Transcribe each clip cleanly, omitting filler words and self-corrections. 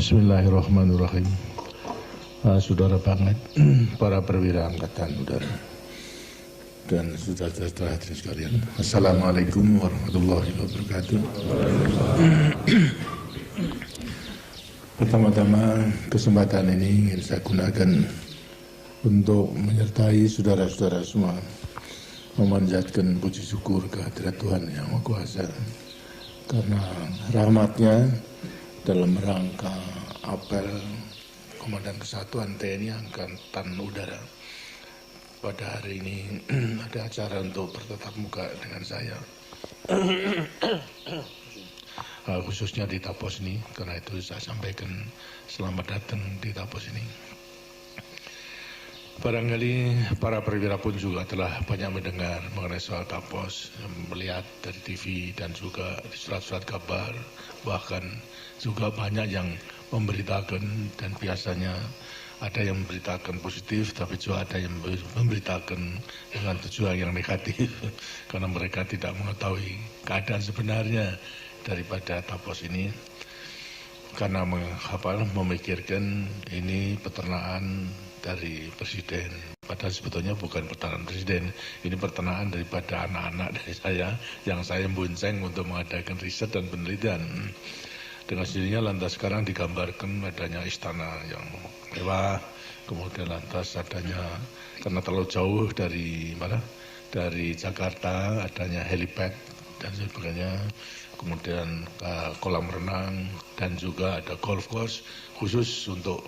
Bismillahirrahmanirrahim. Saudara banget, para perwira angkatan udara dan saudara-saudara hadirin sekalian. Assalamualaikum warahmatullahi wabarakatuh. Pertama-tama kesempatan ini ingin saya gunakan untuk menyertai saudara-saudara semua memanjatkan puji syukur kehadirat Tuhan Yang Maha Kuasa karena rahmatnya dalam rangka apel Komandan Kesatuan TNI Angkatan Udara. Pada hari ini ada acara untuk bertatap muka dengan saya, khususnya di Tapos ini, karena itu saya sampaikan selamat datang di Tapos ini. Barangkali para perwira pun juga telah banyak mendengar mengenai soal Tapos, melihat dari TV dan juga di surat-surat kabar, bahkan juga banyak yang memberitakan, dan biasanya ada yang memberitakan positif, tapi juga ada yang memberitakan dengan tujuan yang negatif, karena mereka tidak mengetahui keadaan sebenarnya daripada Tapos ini, karena memikirkan ini peternakan dari presiden. Padahal sebetulnya bukan peternakan presiden, ini peternakan daripada anak-anak dari saya yang saya bonceng untuk mengadakan riset dan penelitian. Dengan sendirinya lantas sekarang digambarkan adanya istana yang mewah, kemudian lantas adanya karena terlalu jauh dari mana? Dari Jakarta adanya helipad dan sebagainya, kemudian kolam renang dan juga ada golf course khusus untuk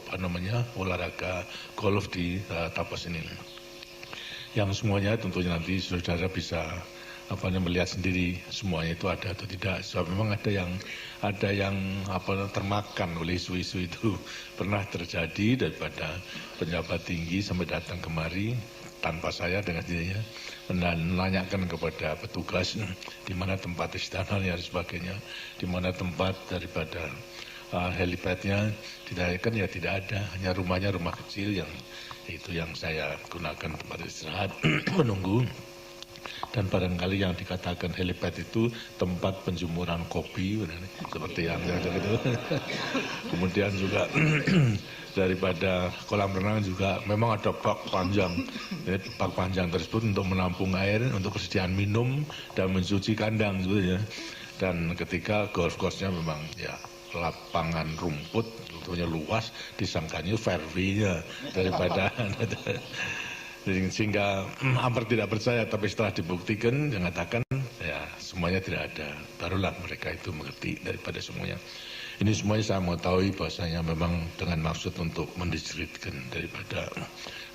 olahraga golf di Tapos ini. Yang semuanya tentunya nanti saudara bisa melihat sendiri semuanya itu ada atau tidak. Sebab memang ada yang termakan oleh isu-isu itu. Pernah terjadi daripada pejabat tinggi sampai datang kemari tanpa saya dengan sendirinya menanyakan kepada petugas di mana tempat istananya dan sebagainya, di mana tempat daripada helipadnya. Ditanya ya tidak ada, hanya rumah kecil yang itu yang saya gunakan tempat istirahat menunggu. Dan barangkali yang dikatakan helipad itu tempat penjemuran kopi, seperti yang gitu. Kemudian juga daripada kolam renang juga memang ada bak panjang. Bak panjang tersebut untuk menampung air, untuk persediaan minum dan mencuci kandang sebetulnya. Dan ketika golf course-nya memang ya lapangan rumput, tentunya luas, disangkanya fairway-nya daripada sehingga hampir tidak percaya, tapi setelah dibuktikan mengatakan ya semuanya tidak ada, barulah mereka itu mengerti daripada semuanya. Ini semuanya saya mengetahui bahwasanya memang dengan maksud untuk mendiskreditkan daripada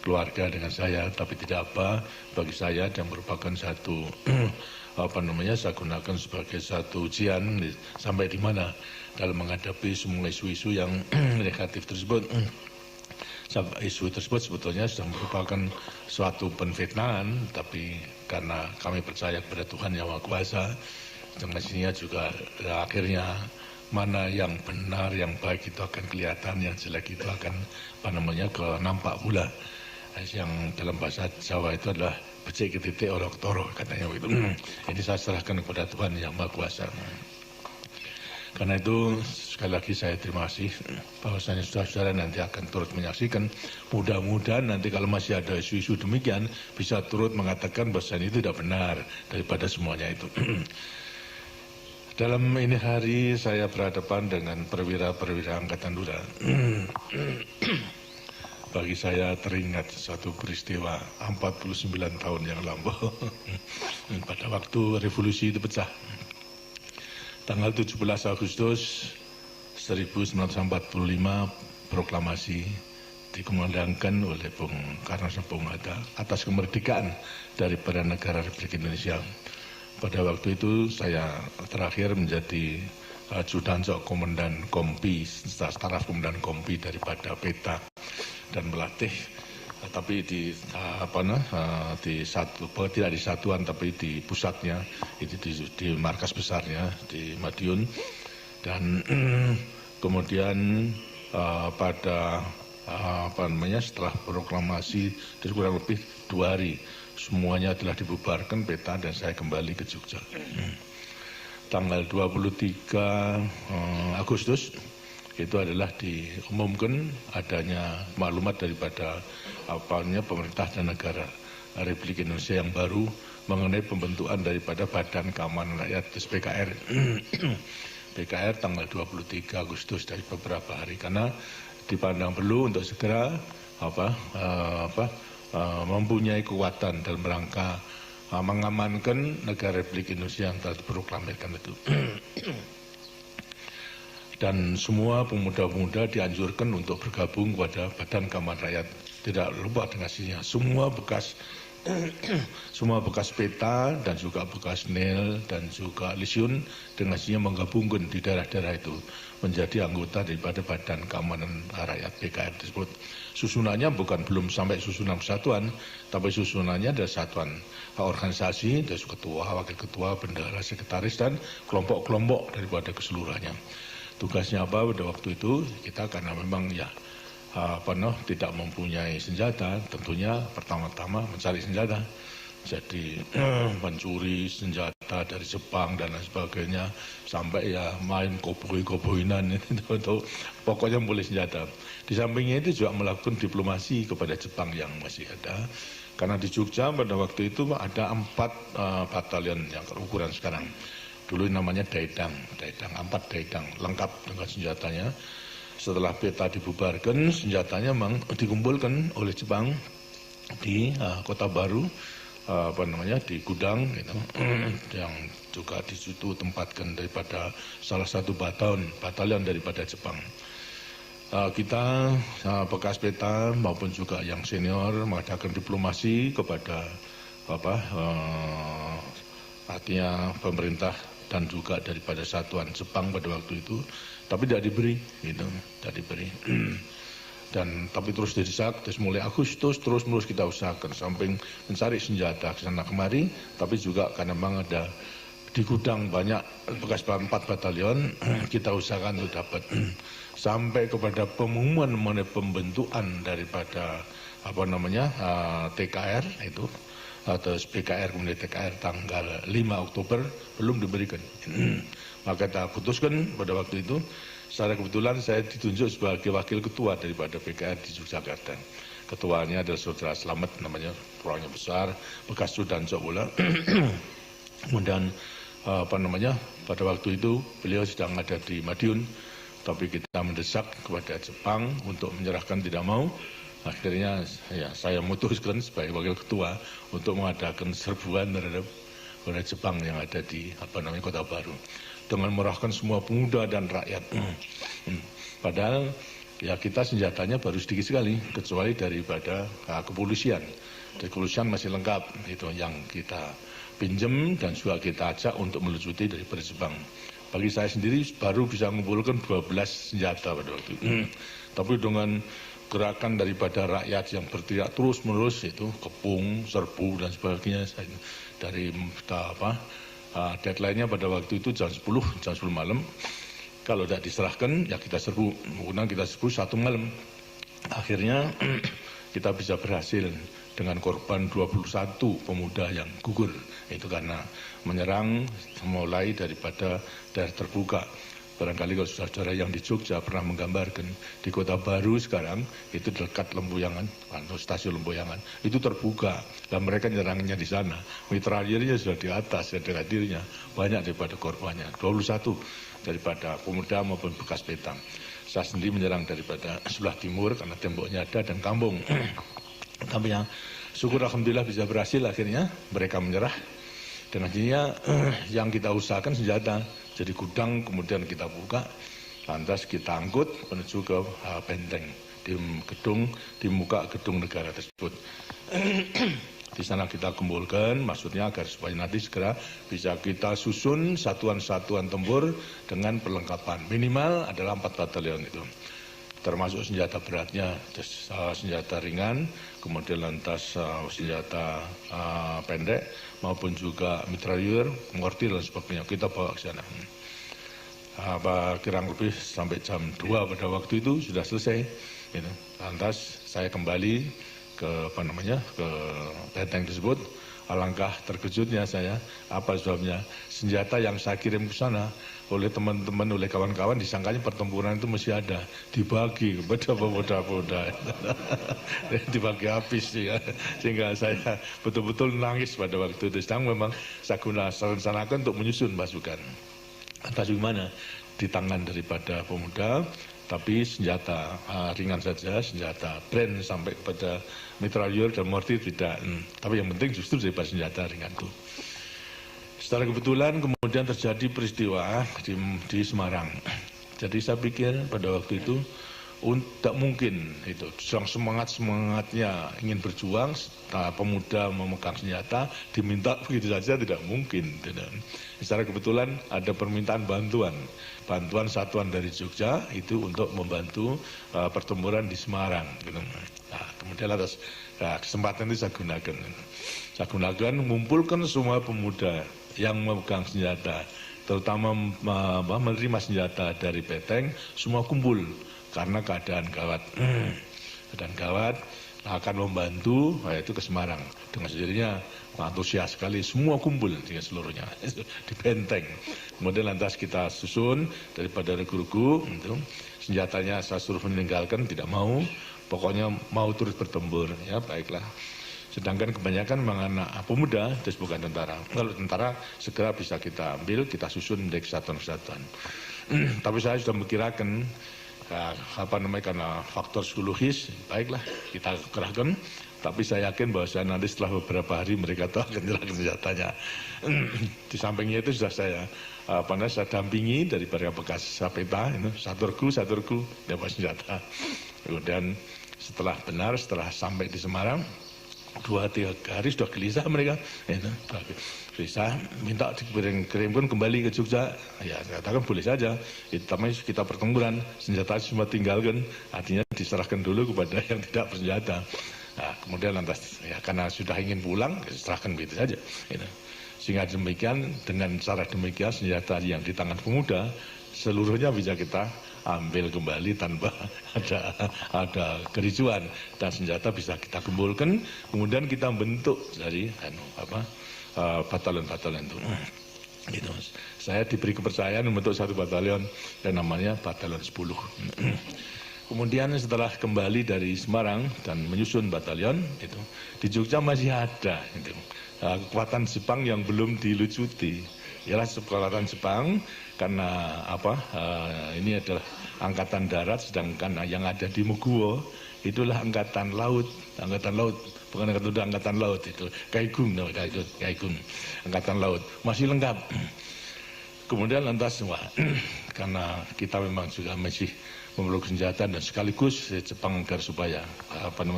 keluarga dengan saya, tapi tidak apa bagi saya dan merupakan satu saya gunakan sebagai satu ujian sampai di mana dalam menghadapi semua isu-isu yang negatif tersebut. Isu tersebut sebetulnya sudah merupakan suatu penfitnahan, tapi karena kami percaya kepada Tuhan Yang Maha Kuasa, dengan sininya juga akhirnya mana yang benar, yang baik itu akan kelihatan, yang jelek itu akan nampak pula. Yang dalam bahasa Jawa itu adalah becik ke titik orok toro, katanya begitu. Ini saya serahkan kepada Tuhan Yang Maha Kuasa. Karena itu sekali lagi saya terima kasih bahwasanya saudara-saudara nanti akan turut menyaksikan. Mudah-mudahan nanti kalau masih ada isu-isu demikian bisa turut mengatakan bahwasanya itu tidak benar daripada semuanya itu. Dalam ini hari saya berhadapan dengan perwira-perwira Angkatan Udara. Bagi saya teringat satu peristiwa 49 tahun yang lampau pada waktu revolusi itu pecah. Tanggal 17 Agustus 1945 proklamasi dikumandangkan oleh Bung Karno dan Bung Hatta atas kemerdekaan daripada negara Republik Indonesia. Pada waktu itu saya terakhir menjadi ajudan komandan kompi, staf komandan kompi daripada PETA dan melatih, tapi tidak di satuan tapi di pusatnya, itu di markas besarnya di Madiun. Dan kemudian pada setelah proklamasi kurang lebih 2 hari semuanya telah dibubarkan PETA dan saya kembali ke Jogja. Tanggal 23 Agustus itu adalah diumumkan adanya maklumat daripada pemerintah dan negara Republik Indonesia yang baru mengenai pembentukan daripada Badan Keamanan Rakyat BKR. BKR tanggal 23 Agustus dari beberapa hari, karena dipandang perlu untuk segera mempunyai kekuatan dalam rangka mengamankan negara Republik Indonesia yang telah diproklamirkan itu. Dan semua pemuda-pemuda dianjurkan untuk bergabung kepada Badan Keamanan Rakyat. Tidak lupa dengan hasilnya. Semua bekas peta dan juga bekas NIL dan juga Lisyun dengan hasilnya menggabungkan di daerah-daerah itu menjadi anggota daripada Badan Keamanan Rakyat BKR tersebut. Susunannya belum sampai susunan kesatuan, tapi susunannya ada satuan organisasi, ada ketua, wakil ketua, bendahara, sekretaris, dan kelompok-kelompok daripada keseluruhannya. Tugasnya apa pada waktu itu? Kita karena memang tidak mempunyai senjata, tentunya pertama-tama mencari senjata. Jadi mencuri senjata dari Jepang dan lain sebagainya, sampai main koboi-koboinan itu pokoknya boleh senjata. Di sampingnya itu juga melakukan diplomasi kepada Jepang yang masih ada. Karena di Jogja pada waktu itu ada 4 batalion yang ukuran sekarang. Dulu namanya Daedang, 4 Daedang, lengkap dengan senjatanya. Setelah peta dibubarkan, senjatanya memang dikumpulkan oleh Jepang di Kota Baru, di gudang, gitu, yang juga di situ tempatkan daripada salah satu batalion daripada Jepang. Kita bekas peta maupun juga yang senior mengadakan diplomasi kepada artinya pemerintah dan juga daripada satuan Jepang pada waktu itu, tapi tidak diberi, gitu, tidak diberi. Tapi terus didesak, terus mulai Agustus terus kita usahakan, samping mencari senjata ke sana kemari, tapi juga karena memang ada di gudang banyak bekas 4 batalion, kita usahakan untuk dapat sampai kepada pengumuman mengenai pembentukan daripada TKR itu. Atau BKR kemudian TKR tanggal 5 Oktober belum diberikan. Maka kita putuskan pada waktu itu, secara kebetulan saya ditunjuk sebagai wakil ketua daripada BKR di Yogyakarta. Ketuanya adalah Saudara Slamet, namanya, orangnya besar, bekas Sudanso pula. Kemudian pada waktu itu beliau sedang ada di Madiun, tapi kita mendesak kepada Jepang untuk menyerahkan, tidak mau. Akhirnya saya memutuskan sebagai wakil ketua untuk mengadakan serbuan terhadap Jepang yang ada di Kota Baru, dengan merahkan semua pemuda dan rakyat. Padahal kita senjatanya baru sedikit sekali, kecuali daripada kepolisian. Dari kepolisian masih lengkap, itu yang kita pinjam dan juga kita ajak untuk melucuti daripada Jepang. Bagi saya sendiri baru bisa mengumpulkan 12 senjata pada waktu itu. Tapi dengan gerakan daripada rakyat yang berteriak terus-menerus, itu kepung, serbu dan sebagainya, dari deadline-nya pada waktu itu jam 10 malam. Kalau tidak diserahkan, kita serbu. Kemudian kita serbu 1 malam. Akhirnya kita bisa berhasil dengan korban 21 pemuda yang gugur. Itu karena menyerang mulai daripada daerah terbuka. Barangkali kalau saudara yang di Jogja pernah menggambarkan, di Kota Baru sekarang itu dekat Lemboyangan, atau stasiun Lemboyangan, itu terbuka, dan mereka nyerangnya di sana. Mitraliernya sudah di atas, ada hadirnya, banyak daripada korbannya, 21 daripada pemuda maupun bekas peta. Saya sendiri menyerang daripada sebelah timur karena temboknya ada dan kampung. Tapi syukur alhamdulillah bisa berhasil, akhirnya mereka menyerah. Dan akhirnya yang kita usahakan senjata. Jadi gudang kemudian kita buka, lantas kita angkut menuju ke benteng di muka gedung negara tersebut. Di sana kita kumpulkan, maksudnya agar supaya nanti segera bisa kita susun satuan-satuan tempur dengan perlengkapan. Minimal adalah 4 batalion itu. Termasuk senjata beratnya, senjata ringan, kemudian lantas senjata pendek, maupun juga mitrailleur, mortir dan sebagainya. Kita bawa ke sana. Kurang lebih sampai jam 2 pada waktu itu sudah selesai. Lantas saya kembali ke benteng tersebut. alangkah terkejutnya saya. Apa sebabnya? Senjata yang saya kirim ke sana oleh teman-teman, oleh kawan-kawan, disangkanya pertempuran itu masih ada, dibagi kepada pemuda-pemuda, dibagi habis ya. Sehingga saya betul-betul nangis pada waktu itu. Sedang memang saya rencanakan untuk menyusun pasukan. Atas gimana? Di tangan daripada pemuda, tapi senjata ringan saja, senjata brand sampai kepada mitrailleur dan mortir tidak. Tapi yang penting justru daripada senjata ringan itu. Secara kebetulan kemudian terjadi peristiwa di Semarang. Jadi saya pikir pada waktu itu tidak mungkin itu, sedang semangatnya ingin berjuang, pemuda memegang senjata diminta begitu saja tidak mungkin. Tidak. Secara kebetulan ada permintaan bantuan satuan dari Jogja itu untuk membantu pertempuran di Semarang. Nah, kemudian atas kesempatan itu saya gunakan mengumpulkan semua pemuda yang memegang senjata, terutama menerima senjata dari Beteng, semua kumpul karena keadaan gawat. Keadaan gawat akan membantu, yaitu ke Semarang. Dengan sendirinya antusias sekali, semua kumpul dengan seluruhnya di Benteng. Kemudian lantas kita susun daripada regu-regu, senjatanya saya suruh meninggalkan, tidak mau, pokoknya mau turut bertempur, ya baiklah. Sedangkan kebanyakan memang anak pemuda, terus bukan tentara. Kalau tentara segera bisa kita ambil, kita susun menjadi kesatuan-kesatuan. Tapi saya sudah memikirkan karena faktor psikologis, baiklah kita kerahkan. Tapi saya yakin bahwa nanti setelah beberapa hari mereka tahu akan menyerahkan senjatanya. Di sampingnya itu sudah saya dampingi dari para bekas peta, satu regu dapat senjata. Kemudian setelah sampai di Semarang, 2-3 hari sudah gelisah mereka, gelisah, minta dikirimkan kembali ke Jogja. Ya saya katakan boleh saja, kita pertempuran, senjata semua tinggalkan, artinya diserahkan dulu kepada yang tidak bersenjata. Nah, kemudian lantas ya karena sudah ingin pulang, serahkan begitu saja. Sehingga demikian, dengan cara demikian senjata yang di tangan pemuda seluruhnya bisa kita ambil kembali tanpa ada kericuan, dan senjata bisa kita kumpulkan, kemudian kita bentuk dari batalion-batalion itu. Gitu, Mas. Saya diberi kepercayaan membentuk satu batalion yang namanya Batalion 10. Kemudian setelah kembali dari Semarang dan menyusun batalion itu, di Jogja masih ada itu, kekuatan Jepang yang belum dilucuti. Ialah kekuatan Jepang karena ini adalah angkatan darat, sedangkan yang ada di Meguwo itulah angkatan laut, bukan angkatan laut itu, Kaigung, angkatan laut, masih lengkap. Kemudian lantas karena kita memang juga masih memerlukan senjata dan sekaligus Jepang agar supaya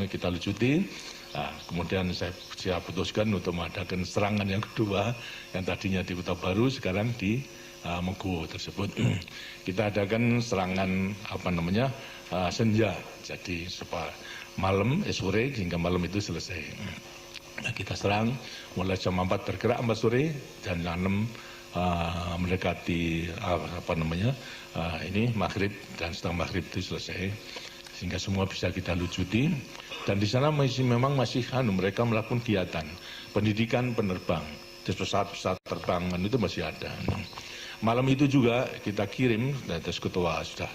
kita lucuti. Nah, kemudian saya putuskan untuk mengadakan serangan yang kedua, yang tadinya di Kota Baru, sekarang di Meguwo tersebut. Kita adakan serangan senja, jadi malam, sore hingga malam itu selesai. Nah, kita serang mulai jam 4 bergerak 4 sore dan jam 6 mendekati maghrib, dan setelah maghrib itu selesai, sehingga semua bisa kita lucuti. Dan di sana memang masih mereka melakukan kegiatan pendidikan penerbang, pesawat-pesawat terbangan itu masih ada. Malam itu juga kita kirim, terus ketua sudah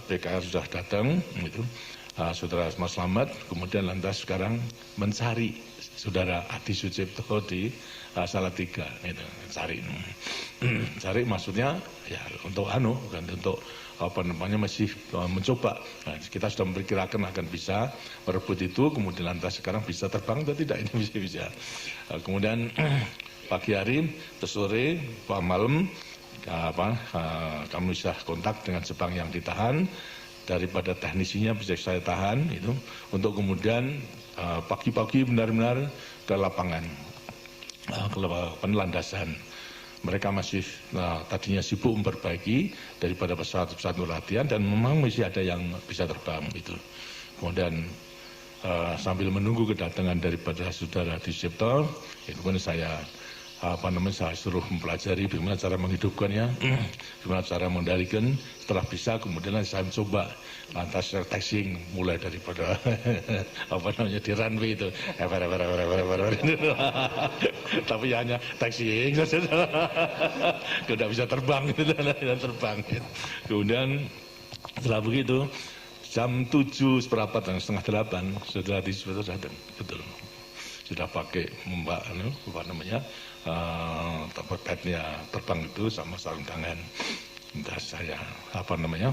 PKR sudah datang, itu saudara Mas Slamet, kemudian lantas sekarang mencari saudara Adi Sucipto di Salatiga, itu cari maksudnya ya untuk masih mencoba. Nah, kita sudah memperkirakan akan bisa merebut itu, kemudian lantas sekarang bisa terbang atau tidak, ini bisa. Kemudian pagi hari, sore, malam, kami bisa kontak dengan Jepang yang ditahan, daripada teknisinya bisa saya tahan itu, untuk kemudian pagi-pagi benar-benar ke lapangan, ke landasan. Mereka masih tadinya sibuk memperbaiki daripada pesawat-pesawat latihan, dan memang masih ada yang bisa terbang itu. Kemudian sambil menunggu kedatangan daripada saudara Disipto, itu pun saya saya suruh mempelajari bagaimana cara menghidupkannya, bagaimana cara mengendalikan. Setelah bisa, kemudian saya coba lantas testing mulai daripada di runway itu, tapi hanya testing saja, tidak bisa terbang, Kemudian setelah begitu jam 7 seperempat dan setengah 8 sudah datang, betul. Sudah pakai petnya terbang itu sama sarung tangan. Entah saya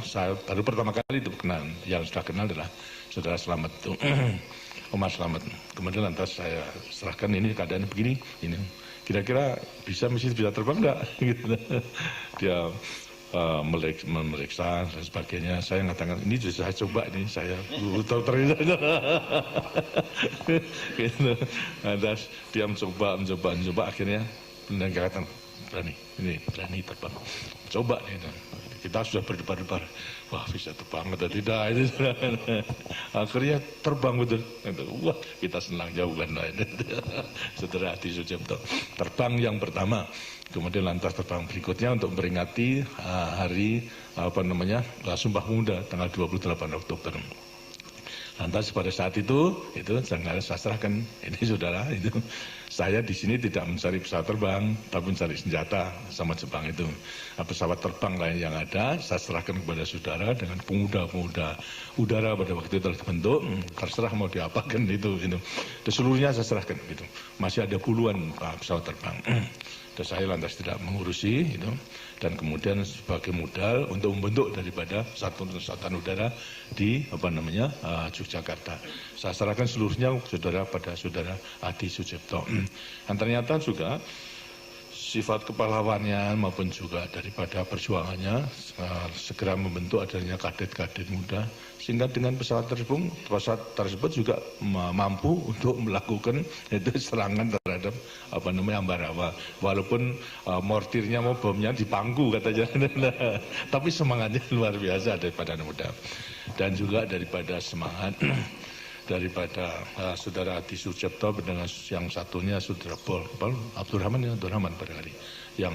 saya baru pertama kali itu kenal, yang sudah kenal adalah saudara Slamet itu, Omar Slamet. Kemudian lantas saya serahkan ini keadaan begini, ini kira-kira bisa terbang enggak? Gitu. Dia memeriksa dan sebagainya. Saya mengatakan ini sudah saya coba, ini saya tahu ternyata. Gitu. Lantas dia mencoba, akhirnya katakan berani terbang. Coba nih, kita sudah berdebar-debar, wah bisa terbang atau tidak, itu akhirnya terbang betul. Wah kita senang jauh kan, Saudara Adi Sucipto terbang yang pertama, kemudian lantas terbang berikutnya untuk memperingati hari Sumpah Pemuda tanggal 28 Oktober. Lantas pada saat itu jangan saya serahkan, ini saudara, itu saya di sini tidak mencari pesawat terbang, tapi mencari senjata sama Jepang itu. Pesawat terbang lain yang ada, saya serahkan kepada saudara dengan pemuda-pemuda udara pada waktu itu telah dibentuk, terserah mau diapakan itu. Seluruhnya saya serahkan, gitu. Masih ada puluhan pesawat terbang. Dan saya lantas tidak mengurusi itu, dan kemudian sebagai modal untuk membentuk daripada satuan udara di Yogyakarta. Saya serahkan seluruhnya pada saudara Adi Sucipto. Dan ternyata juga sifat kepahlawannya maupun juga daripada perjuangannya segera membentuk adanya kadet-kadet muda, sehingga dengan pesawat tersebut juga mampu untuk melakukan serangan terhadap Ambarawa, walaupun mortirnya mau bomnya di pangku katanya, tapi semangatnya luar biasa daripada muda. Dan juga daripada semangat daripada saudara Adi Sucipto dengan yang satunya saudara Abdurrahman barangkali, yang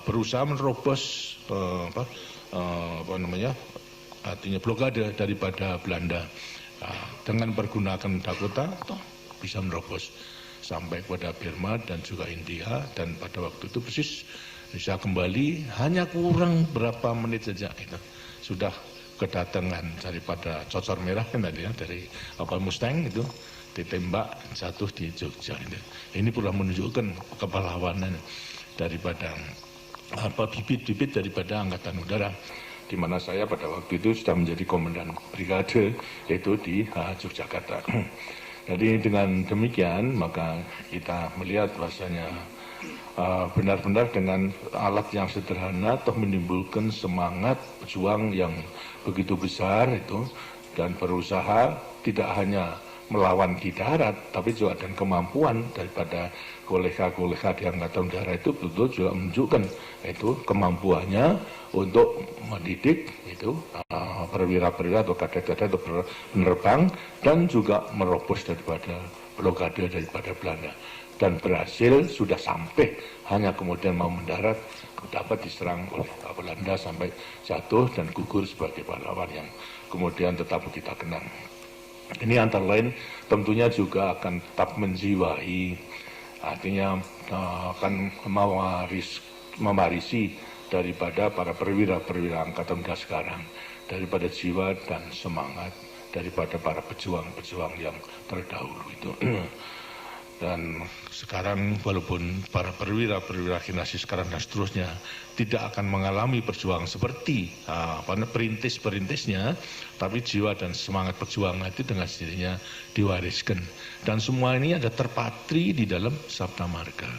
berusaha menerobos artinya blokade daripada Belanda, dengan pergunakan Dakota bisa menerobos sampai kepada Burma dan juga India, dan pada waktu itu persis bisa kembali hanya kurang berapa menit saja itu sudah kedatangan daripada cocor merah kan tadi ya, dari kapal Mustang itu ditembak jatuh di Jogja. Ini pula menunjukkan kepahlawanan daripada bibit-bibit daripada Angkatan Udara, di mana saya pada waktu itu sudah menjadi komandan brigade yaitu di Yogyakarta. Jadi dengan demikian maka kita melihat bahasanya benar-benar dengan alat yang sederhana toh menimbulkan semangat pejuang yang begitu besar itu, dan berusaha tidak hanya melawan di darat tapi juga dan kemampuan daripada kolega-kolega di Angkatan Udara itu betul juga menunjukkan itu kemampuannya untuk mendidik itu perwira-perwira atau kadet-kadet atau penerbang, dan juga merobos daripada blokade daripada Belanda, dan berhasil sudah sampai, hanya kemudian mau mendarat dapat diserang oleh Belanda sampai jatuh dan gugur sebagai pahlawan yang kemudian tetap kita kenang. Ini antara lain tentunya juga akan tetap menjiwai, artinya akan mewarisi daripada para perwira-perwira Angkatan Udara sekarang, daripada jiwa dan semangat daripada para pejuang-pejuang yang terdahulu itu. Dan sekarang walaupun para perwira-perwira generasi sekarang dan seterusnya tidak akan mengalami perjuangan seperti perintis-perintisnya, tapi jiwa dan semangat perjuangan itu dengan sendirinya diwariskan. Dan semua ini ada terpatri di dalam Sabta Marga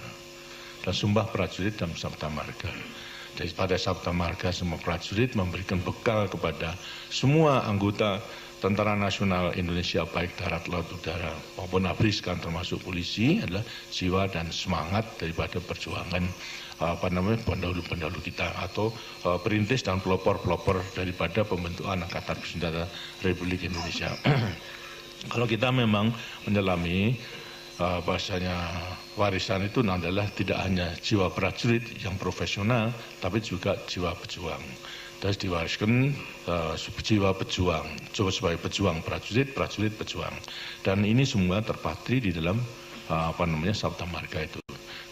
dan Sumpah Prajurit dalam Sabta Marga. Jadi pada Sabta Marga semua prajurit memberikan bekal kepada semua anggota Tentara Nasional Indonesia baik darat, laut, udara maupun ABRI kan termasuk polisi, adalah jiwa dan semangat daripada perjuangan pendahulu-pendahulu kita atau perintis dan pelopor-pelopor daripada pembentukan Angkatan Bersenjata Republik Indonesia. Kalau kita memang menyelami bahasanya warisan itu adalah tidak hanya jiwa prajurit yang profesional, tapi juga jiwa pejuang. Terus diwariskan jiwa pejuang, coba sebagai pejuang prajurit, prajurit pejuang. Dan ini semua terpatri di dalam Sabta Marga itu.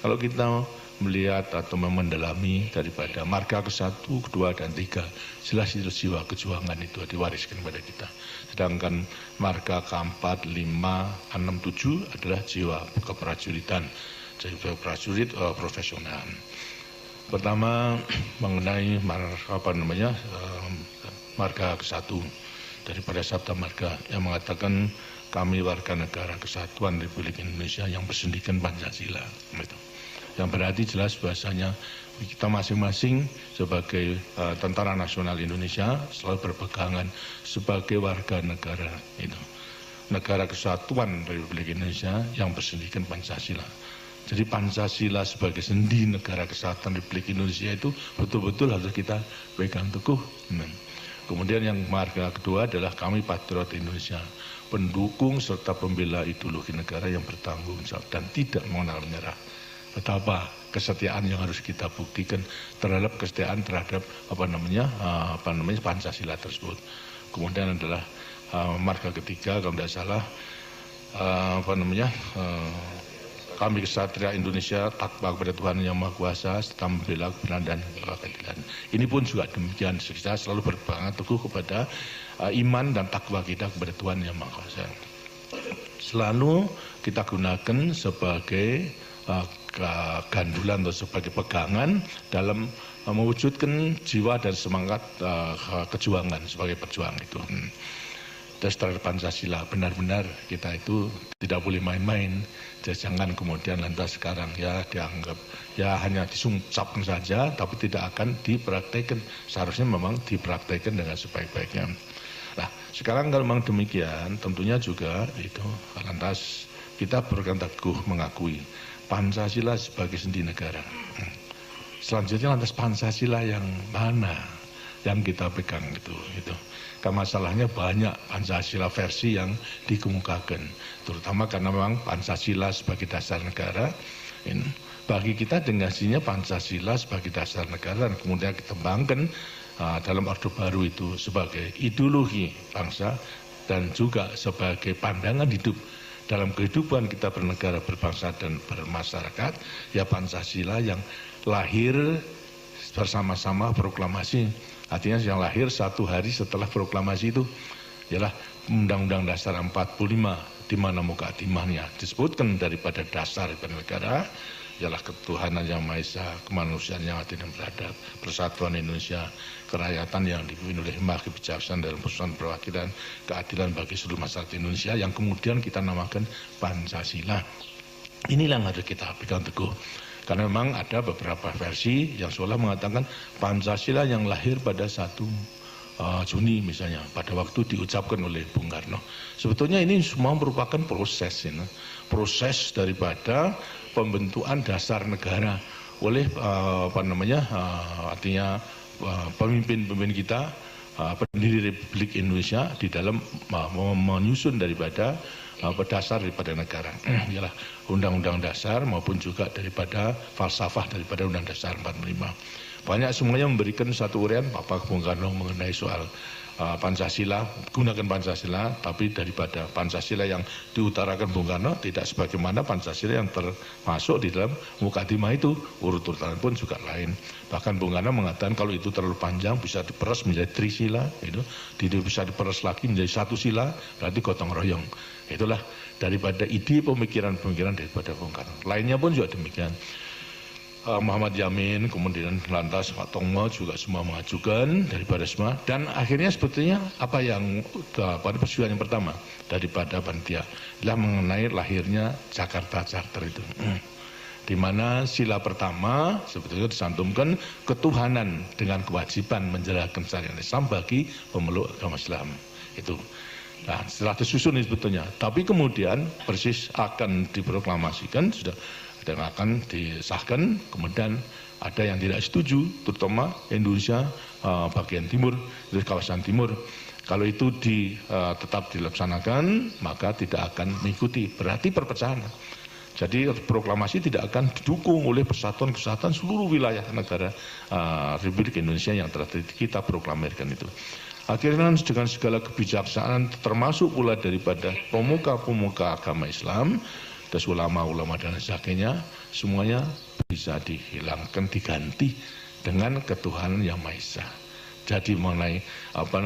Kalau kita melihat atau mendalami daripada marga ke-1, ke-2, dan 3, jelas itu jiwa kejuangan itu diwariskan kepada kita. Sedangkan marga ke-4, 5, 6, 7 adalah jiwa keprajuritan, jiwa prajurit profesional. Pertama mengenai marga ke-1 daripada Sabta Marga yang mengatakan kami warga negara kesatuan Republik Indonesia yang bersendikan Pancasila. Yang berarti jelas bahasanya kita masing-masing sebagai Tentara Nasional Indonesia selalu berpegangan sebagai warga negara itu, negara kesatuan Republik Indonesia yang bersendikan Pancasila. Jadi Pancasila sebagai sendi negara kesatuan Republik Indonesia itu betul-betul harus kita pegang teguh. Kemudian yang marga kedua adalah kami patriot Indonesia, pendukung serta pembela ideologi negara yang bertanggung jawab dan tidak mengenal menyerah. Betapa kesetiaan yang harus kita buktikan terhadap kesetiaan terhadap Pancasila tersebut. Kemudian adalah marga ketiga kalau tidak salah kami kesatria Indonesia takwa kepada Tuhan Yang Maha Kuasa serta membela kebenaran dan keadilan. Ini pun juga demikian, kita selalu berpegang teguh kepada iman dan takwa kita kepada Tuhan Yang Maha Kuasa. Selalu kita gunakan sebagai gandulan atau sebagai pegangan dalam mewujudkan jiwa dan semangat kejuangan sebagai pejuang itu. Terus terhadap Pancasila benar-benar kita itu tidak boleh main-main. Jangan kemudian lantas sekarang ya dianggap ya hanya disumpahkan saja, tapi tidak akan dipraktekkan. Seharusnya memang dipraktekkan dengan sebaik-baiknya. Nah, sekarang kalau memang demikian, tentunya juga itu lantas kita berpegang teguh mengakui Pancasila sebagai sendi negara. Selanjutnya lantas Pancasila yang mana yang kita pegang itu. Karena masalahnya banyak Pancasila versi yang dikemukakan, terutama karena memang Pancasila sebagai dasar negara. Bagi kita dengarnya Pancasila sebagai dasar negara dan kemudian dikembangkan dalam Orde Baru itu sebagai ideologi bangsa dan juga sebagai pandangan hidup dalam kehidupan kita bernegara, berbangsa, dan bermasyarakat, ya Pancasila yang lahir bersama-sama proklamasi. Artinya yang lahir satu hari setelah proklamasi itu ialah Undang-Undang Dasar 45, di mana mukadimahnya disebutkan daripada dasar bernegara ialah ketuhanan yang Maha Esa, kemanusiaan yang adil dan beradab, persatuan Indonesia, kerakyatan yang dipimpin oleh hikmah, kebijaksanaan dalam persoalan perwakilan, keadilan bagi seluruh masyarakat Indonesia yang kemudian kita namakan Pancasila. Inilah yang harus kita pegang teguh. Karena memang ada beberapa versi yang seolah mengatakan Pancasila yang lahir pada 1 Juni misalnya, pada waktu diucapkan oleh Bung Karno. Sebetulnya ini semua merupakan proses, proses daripada pembentukan dasar negara oleh artinya pemimpin-pemimpin kita, pendiri Republik Indonesia di dalam menyusun daripada dasar daripada negara, ialah Undang-Undang Dasar maupun juga daripada falsafah daripada Undang Dasar 45. Banyak semuanya memberikan satu uraian Bapak Bung Karno mengenai soal Pancasila, gunakan Pancasila, tapi daripada Pancasila yang diutarakan Bung Karno tidak sebagaimana Pancasila yang termasuk di dalam mukadimah itu, urut-urutan pun juga lain. Bahkan Bung Karno mengatakan kalau itu terlalu panjang bisa diperas menjadi trisila, bisa diperas lagi menjadi satu sila, berarti gotong royong. Itulah daripada ide pemikiran-pemikiran daripada Bung Karno. Lainnya pun juga demikian. Muhammad Yamin, kemudian lantas Pak Tongmo juga semua mengajukan daripada semua, dan akhirnya sebetulnya apa yang pada persidangan yang pertama daripada panitia adalah mengenai lahirnya Jakarta Charter itu, di mana sila pertama sebetulnya disantumkan ketuhanan dengan kewajiban menjalankan syariat Islam bagi pemeluk agama Islam itu. Nah, setelah disusun ini sebetulnya, tapi kemudian persis akan diproklamasikan sudah dan akan disahkan, kemudian ada yang tidak setuju, terutama Indonesia bagian timur, dari kawasan timur, Kalau itu tetap dilaksanakan, maka tidak akan mengikuti, berarti perpecahan. Jadi proklamasi tidak akan didukung oleh persatuan-kesatuan seluruh wilayah negara Republik Indonesia yang telah kita proklamirkan itu. Akhirnya dengan segala kebijaksanaan termasuk pula daripada pemuka-pemuka agama Islam, terus ulama-ulama dan sebagainya, semuanya bisa dihilangkan, diganti dengan ketuhanan yang Maha Esa. Jadi mengenai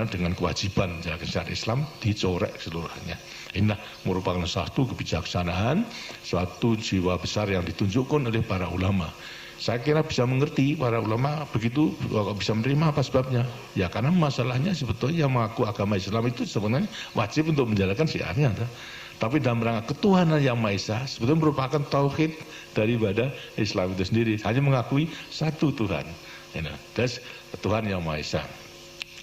dengan kewajiban syariat Islam dicorek seluruhnya. Ini merupakan satu kebijaksanaan, suatu jiwa besar yang ditunjukkan oleh para ulama. Saya kira bisa mengerti para ulama begitu, bisa menerima apa sebabnya. Ya karena masalahnya sebetulnya yang mengaku agama Islam itu sebenarnya wajib untuk menjalankan syiarnya. Tapi dalam rangka ketuhanan yang Maha Esa sebetulnya merupakan tauhid daripada Islam itu sendiri. Hanya mengakui satu Tuhan. Dan Tuhan yang Maha Esa.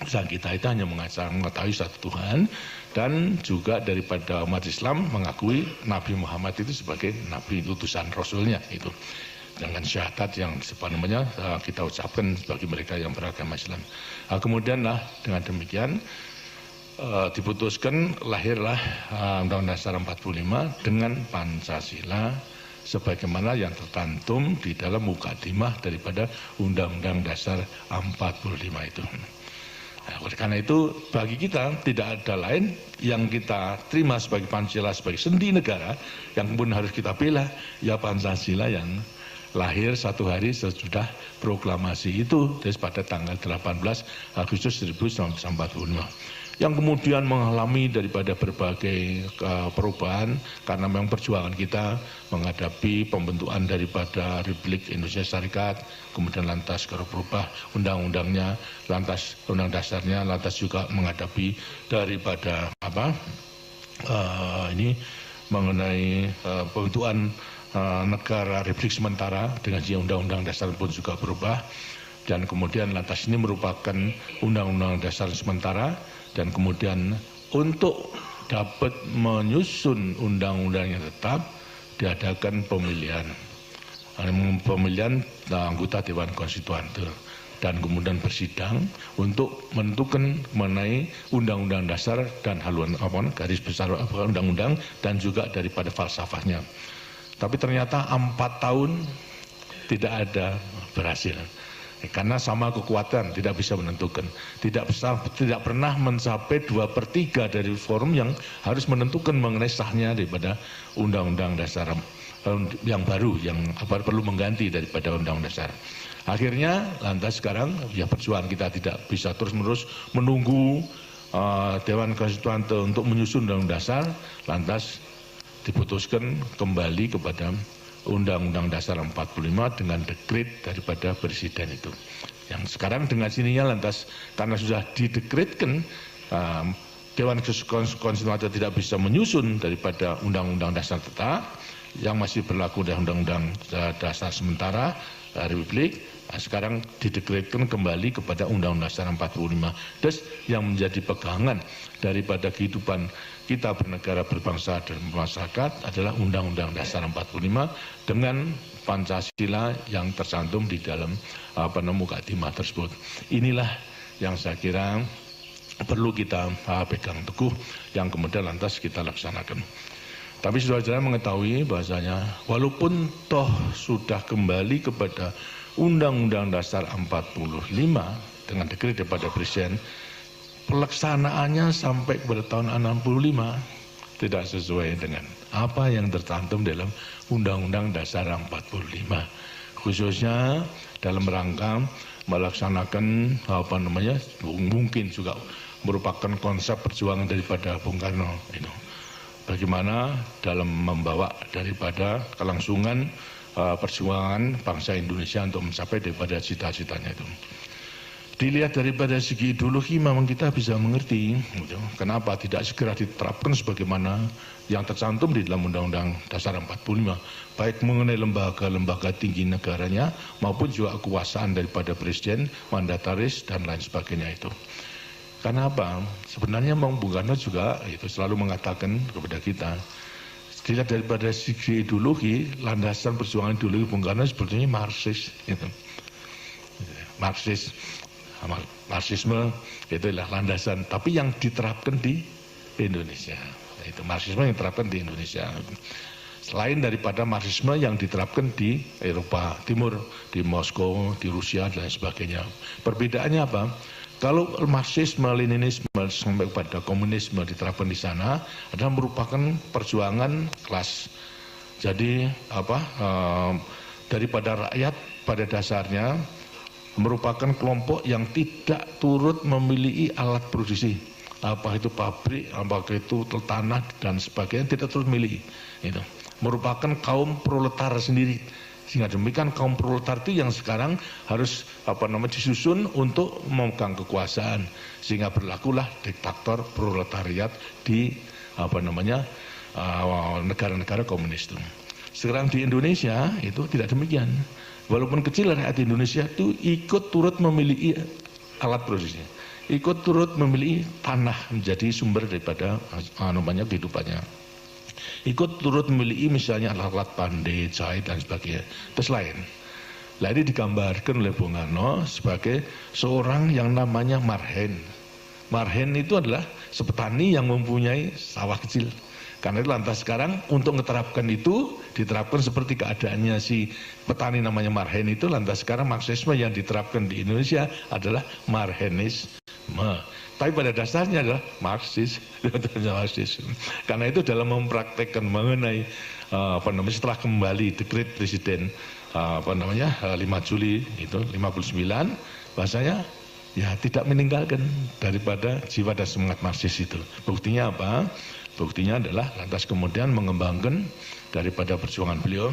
Dan kita itu hanya mengetahui satu Tuhan, dan juga daripada umat Islam mengakui Nabi Muhammad itu sebagai Nabi utusan Rasulnya itu. Dengan syahadat yang sebenarnya kita ucapkan bagi mereka yang beragama Islam. Kemudian dengan demikian diputuskan lahirlah Undang-Undang Dasar 45 dengan Pancasila sebagaimana yang tercantum di dalam mukadimah daripada Undang-Undang Dasar 45 itu. Nah, oleh karena itu bagi kita tidak ada lain yang kita terima sebagai Pancasila sebagai sendi negara yang kemudian harus kita bela, ya Pancasila yang lahir satu hari sesudah proklamasi itu, pada tanggal 18 Agustus 1945. Yang kemudian mengalami daripada berbagai perubahan karena memang perjuangan kita menghadapi pembentukan daripada Republik Indonesia Syarikat, kemudian lantas berubah undang-undangnya, lantas undang dasarnya, lantas juga menghadapi daripada ini mengenai pembentukan negara Republik sementara dengan undang-undang dasar pun juga berubah, dan kemudian lantas ini merupakan undang-undang dasar sementara. Dan kemudian untuk dapat menyusun undang-undang yang tetap diadakan pemilihan anggota Dewan Konstituan dan kemudian bersidang untuk menentukan mengenai undang-undang dasar dan haluan garis besar undang-undang dan juga daripada falsafahnya. Tapi ternyata 4 tahun tidak ada berhasil. Karena sama kekuatan tidak bisa menentukan, tidak pernah mencapai 2/3 dari forum yang harus menentukan mengenai sahnya daripada undang-undang dasar yang baru yang perlu mengganti daripada undang-undang dasar. Akhirnya lantas sekarang ya perjuangan kita tidak bisa terus-menerus menunggu Dewan Konstituan untuk menyusun undang-undang dasar, lantas diputuskan kembali kepada Undang-Undang Dasar 45 dengan dekret daripada Presiden itu. Yang sekarang dengan sininya lantas karena sudah didekretkan Dewan Konstitusi tidak bisa menyusun daripada Undang-Undang Dasar tetap yang masih berlaku dari Undang-Undang Dasar sementara Republik. Sekarang didekretkan kembali kepada Undang-Undang Dasar 45. Dan yang menjadi pegangan daripada kehidupan kita bernegara, berbangsa dan bermasyarakat adalah Undang-Undang Dasar 45 dengan Pancasila yang tercantum di dalam mukadimah tersebut. Inilah yang saya kira perlu kita pegang teguh, yang kemudian lantas kita laksanakan. Tapi saudara-saudara mengetahui bahasanya walaupun toh sudah kembali kepada Undang-Undang Dasar 45 dengan dekret daripada Presiden, pelaksanaannya sampai kepada tahun 65 tidak sesuai dengan apa yang tercantum dalam Undang-Undang Dasar 45, khususnya dalam rangka melaksanakan mungkin juga merupakan konsep perjuangan daripada Bung Karno itu. Bagaimana dalam membawa daripada kelangsungan perjuangan bangsa Indonesia untuk mencapai daripada cita-citanya itu. Dilihat daripada segi ideologi memang kita bisa mengerti kenapa tidak segera diterapkan sebagaimana yang tercantum di dalam Undang-Undang Dasar 45, baik mengenai lembaga-lembaga tinggi negaranya maupun juga kekuasaan daripada Presiden, mandataris dan lain sebagainya itu. Karena apa? Sebenarnya Bung Karno juga itu selalu mengatakan kepada kita, dilihat daripada segi ideologi, landasan perjuangan ideologi Bung Karno sebetulnya Marxis gitu. Marxis. Marxisme itu adalah landasan, tapi yang diterapkan di Indonesia. Itu Marxisme yang diterapkan di Indonesia. Selain daripada Marxisme yang diterapkan di Eropa Timur, di Moskow, di Rusia dan sebagainya. Perbedaannya apa? Kalau Marxisme, Leninisme sampai pada komunisme diterapkan di sana adalah merupakan perjuangan kelas. Jadi daripada rakyat pada dasarnya merupakan kelompok yang tidak turut memiliki alat produksi, apa itu pabrik, apakah itu tanah dan sebagainya, tidak turut memiliki. Itu merupakan kaum proletar sendiri. Sehingga demikian kaum proletar itu yang sekarang harus disusun untuk memegang kekuasaan, sehingga berlakulah diktator proletariat di negara-negara komunis itu. Sekarang di Indonesia itu tidak demikian. Walaupun kecil, rakyat Indonesia itu ikut turut memiliki alat produksi, ikut turut memiliki tanah menjadi sumber daripada kehidupannya. Ikut turut memiliki misalnya alat-alat pandai, jahit dan sebagainya. Terus lain. Ini digambarkan oleh Bung Karno sebagai seorang yang namanya marhen. Marhen itu adalah sepetani yang mempunyai sawah kecil. Karena itu lantas sekarang untuk menerapkan itu, diterapkan seperti keadaannya si petani namanya marhen itu, lantas sekarang Marxisme yang diterapkan di Indonesia adalah marhenisme. Tapi pada dasarnya adalah Marxis. Karena itu dalam mempraktekkan mengenai setelah kembali dekret Presiden 5 Juli itu 59, bahasanya ya tidak meninggalkan daripada jiwa dan semangat Marxis itu. Buktinya apa? Buktinya adalah lantas kemudian mengembangkan daripada perjuangan beliau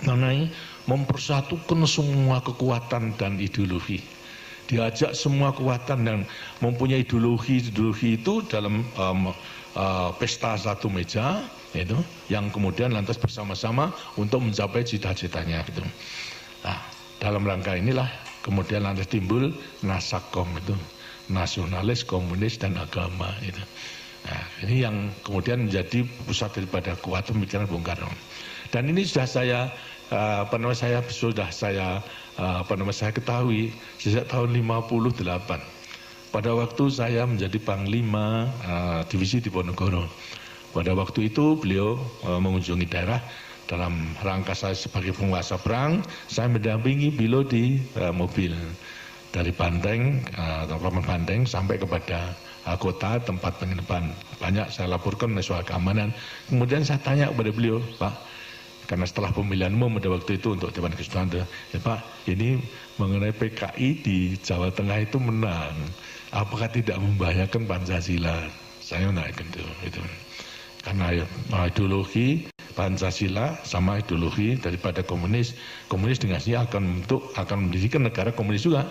mengenai mempersatukan semua kekuatan dan ideologi. Diajak semua kekuatan dan mempunyai ideologi itu dalam pesta satu meja, itu yang kemudian lantas bersama-sama untuk mencapai cita-citanya. Gitu. Nah, dalam rangka inilah kemudian lantas timbul Nasakom itu, nasionalis, komunis dan agama itu. Nah, ini yang kemudian menjadi pusat daripada kuat pemikiran Bung Karno. Dan ini sudah saya saya ketahui sejak tahun 58. Pada waktu saya menjadi Panglima Divisi Diponegoro. Pada waktu itu beliau mengunjungi daerah dalam rangka saya sebagai penguasa perang. Saya mendampingi beliau di mobil dari Banteng, Banteng sampai kepada kota tempat penginapan. Banyak saya laporkan soal keamanan. Kemudian saya tanya kepada beliau, Pak, karena setelah pemilihan umum pada waktu itu untuk Dewan Kesultanan, ya Pak, ini mengenai PKI di Jawa Tengah itu menang, apakah tidak membahayakan Pancasila? Saya menanyakan itu. Karena ideologi Pancasila sama ideologi daripada komunis dengan sini akan mendirikan negara komunis juga.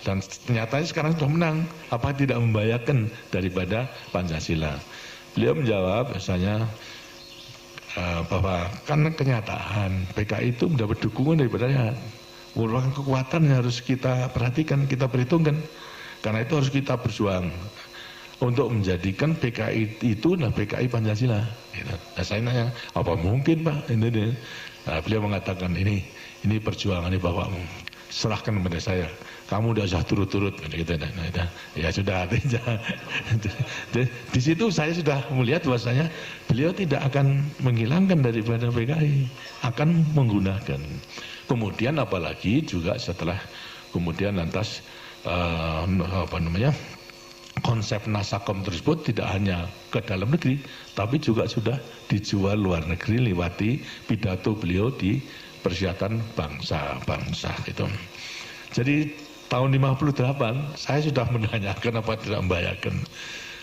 Dan ternyata sekarang sudah menang, apa tidak membahayakan daripada Pancasila? Beliau menjawab misalnya bahwa kan kenyataan PKI itu mendapat dukungan daripada rakyat. Merupakan kekuatan yang harus kita perhatikan, kita perhitungkan. Karena itu harus kita berjuang untuk menjadikan PKI itu adalah PKI Pancasila. Nah, saya nanya, apa mungkin Pak? Nah, beliau mengatakan ini perjuangan ini bapakmu, serahkan kepada saya. Kamu udah usah turut-turut, gitu. Nah, ya sudah. Di situ saya sudah melihat bahwasanya beliau tidak akan menghilangkan daripada PKI, akan menggunakan. Kemudian apalagi juga setelah kemudian lantas konsep Nasakom tersebut tidak hanya ke dalam negeri, tapi juga sudah dijual luar negeri lewati pidato beliau di Perserikatan Bangsa-Bangsa itu. Jadi tahun 58 saya sudah menanyakan apa tidak membahayakan.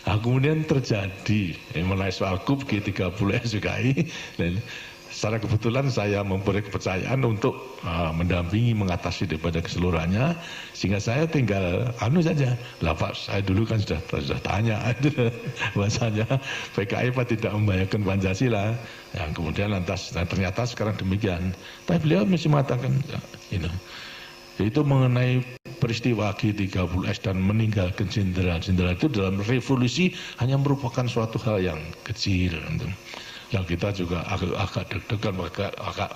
Nah, kemudian terjadi mengenai soal KUB G30 SPKI. Secara kebetulan saya mempunyai kepercayaan untuk mendampingi mengatasi daripada keseluruhannya, sehingga saya tinggal saja. Lah Pak, saya dulu kan sudah tanya bahasanya PKI Pak tidak membahayakan Pancasila. Yang kemudian lantas ternyata sekarang demikian. Tapi beliau masih mengatakan itu mengenai peristiwa G30S dan meninggalkan jenderal-jenderal itu dalam revolusi hanya merupakan suatu hal yang kecil. Yang kita juga agak deg-degan, agak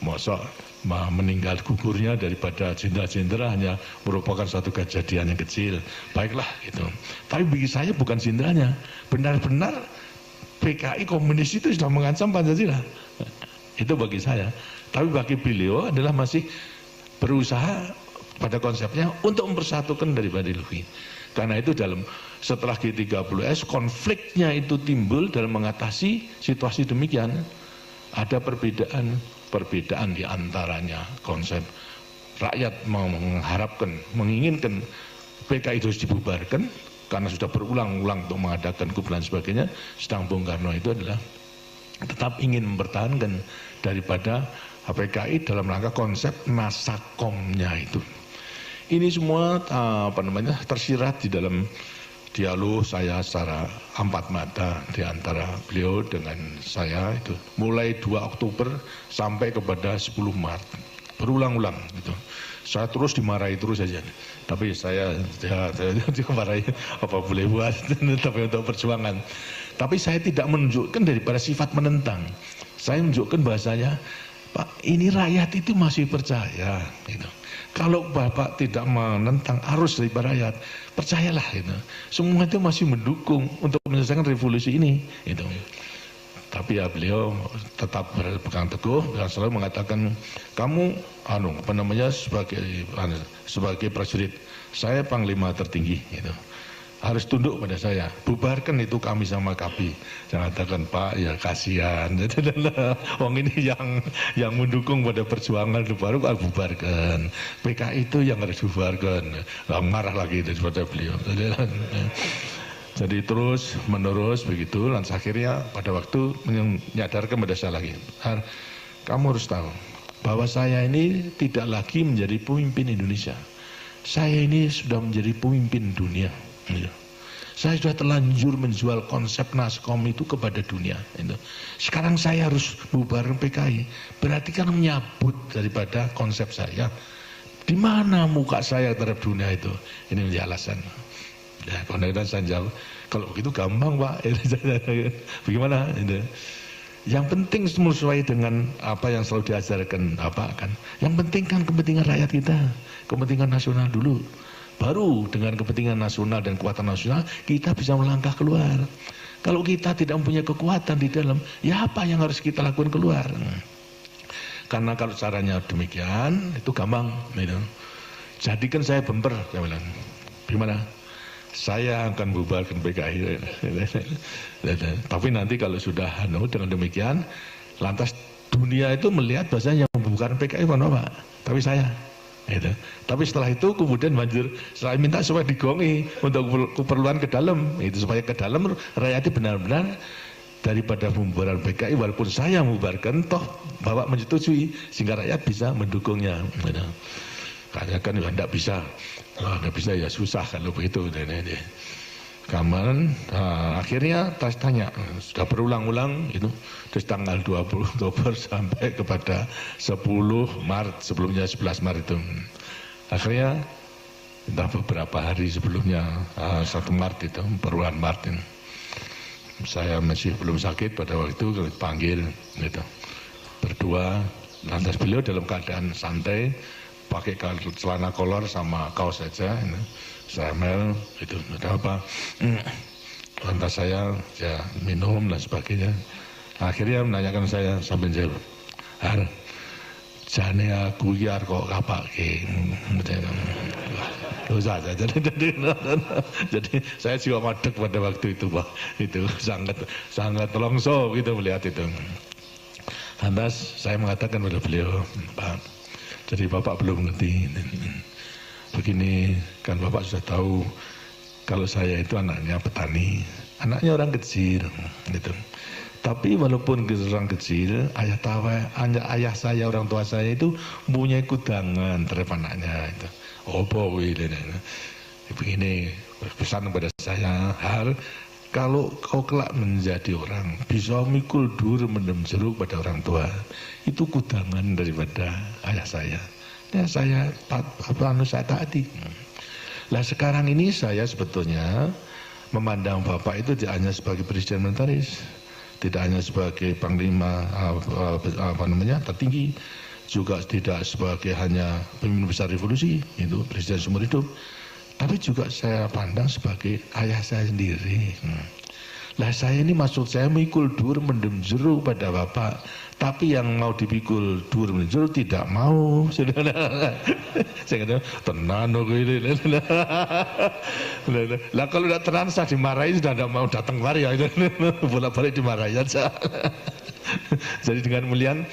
mosok meninggal gugurnya daripada jenderal-jenderal hanya merupakan suatu kejadian yang kecil. Baiklah gitu. Tapi bagi saya bukan jenderalnya, benar-benar PKI komunis itu sudah mengancam Pancasila. Itu bagi saya. Tapi bagi beliau adalah masih berusaha pada konsepnya untuk mempersatukan daripada ideologi. Karena itu setelah G30S konfliknya itu timbul dalam mengatasi situasi demikian. Ada perbedaan di antaranya konsep rakyat mengharapkan, menginginkan PKI itu dibubarkan karena sudah berulang-ulang untuk mengadakan coup dan sebagainya. Sedang Bung Karno itu adalah tetap ingin mempertahankan daripada PKI dalam rangka konsep nasakomnya itu. Ini semua tersirat di dalam dialog saya secara empat mata di antara beliau dengan saya itu mulai 2 Oktober sampai kepada 10 Maret berulang-ulang gitu. Saya terus dimarahi terus saja, tapi saya dimarahi apa boleh buat tapi untuk perjuangan. Tapi saya tidak menunjukkan daripada sifat menentang. Saya menunjukkan bahasanya, Pak, ini rakyat itu masih percaya gitu. Kalau Bapak tidak menentang arus dari rakyat, percayalah gitu. Semua itu masih mendukung untuk menyelesaikan revolusi ini gitu. Tapi ya beliau tetap berpegang teguh dan selalu mengatakan, kamu sebagai prajurit, saya panglima tertinggi gitu. Harus tunduk pada saya, bubarkan itu kami sama KAPI. Saya katakan, Pak, ya kasihan. Wong ini yang mendukung pada perjuangan itu baru bubarkan. PKI itu yang harus bubarkan. Marah lagi daripada beliau. Jadi terus menerus begitu, dan akhirnya pada waktu menyadarkan pada saya lagi, kamu harus tahu bahwa saya ini tidak lagi menjadi pemimpin Indonesia. Saya ini sudah menjadi pemimpin dunia. Saya sudah terlanjur menjual konsep Naskom itu kepada dunia. Sekarang saya harus bubar PKI. Berarti kan menyabut daripada konsep saya. Di mana muka saya terhadap dunia itu? Ini menjadi alasan. Ya, kemudian saya jawab, kalau begitu gampang Pak. Bagaimana? Yang penting sesuai dengan apa yang selalu diajarkan Bapak kan. Yang penting kan kepentingan rakyat kita, kepentingan nasional dulu. Baru dengan kepentingan nasional dan kekuatan nasional kita bisa melangkah keluar. Kalau kita tidak mempunyai kekuatan di dalam, ya apa yang harus kita lakukan keluar? Karena kalau caranya demikian, itu gampang. Gitu. Jadikan saya bumper, saya bilang. Gimana? Saya akan bubarkan PKI. Tapi nanti kalau sudah dengan demikian, lantas dunia itu melihat bahasanya yang membubarkan PKI bukan Pak, tapi saya. Gitu. Tapi setelah itu kemudian banjir, setelah minta supaya digongi untuk keperluan ke dalam, itu supaya ke dalam rakyat benar-benar daripada pembubaran PKI, walaupun saya membubarkan, toh Bapak menyetujui sehingga rakyat bisa mendukungnya. Gitu. Karena kan tidak bisa, nggak bisa ya susah kalau begitu. Kemudian akhirnya tanya, sudah berulang-ulang itu dari tanggal 20 Oktober sampai kepada 10 Maret, sebelumnya 11 Maret itu. Akhirnya entah beberapa hari sebelumnya 1 Maret itu, perubahan Maret ini. Saya masih belum sakit pada waktu itu, dipanggil gitu. Berdua, lantas beliau dalam keadaan santai, pakai celana kolor sama kaos saja. Saya itu ada apa? Lantas saya ya minum dan sebagainya. Akhirnya menanyakan saya sambil jawab, jane aku iki arep kok kapake. Dosa saja. Jadi saya juga madeg pada waktu itu Pak. Itu sangat longso gitu melihat itu. Lantas saya mengatakan pada beliau, Pak, jadi Bapak belum ngerti. Begini, kan Bapak sudah tahu kalau saya itu anaknya petani, anaknya orang kecil gitu. Tapi walaupun orang kecil, ayah saya, orang tua saya itu punya kudangan terhadap anaknya itu. Oh boy, begini pesan kepada saya, kalau kau kelak menjadi orang bisa mikul dur mendem jeruk pada orang tua, itu kudangan daripada ayah saya. Ya saya taati. Lah sekarang ini saya sebetulnya memandang Bapak itu tidak hanya sebagai presiden militeris. tidak hanya sebagai panglima tertinggi, juga tidak sebagai hanya pemimpin besar revolusi, itu presiden seumur hidup, tapi juga saya pandang sebagai ayah saya sendiri. Lah saya ini maksud saya mikul dur mendem jeru pada bapak, tapi yang mau dipikul dur mendem jeru tidak mau. Saya kata tenan kok ini. Lah kalau tidak tenan saya dimarahi, sudah tidak mau datang kemari ya. Bolak-balik dimarahi aja. Jadi dengan mulian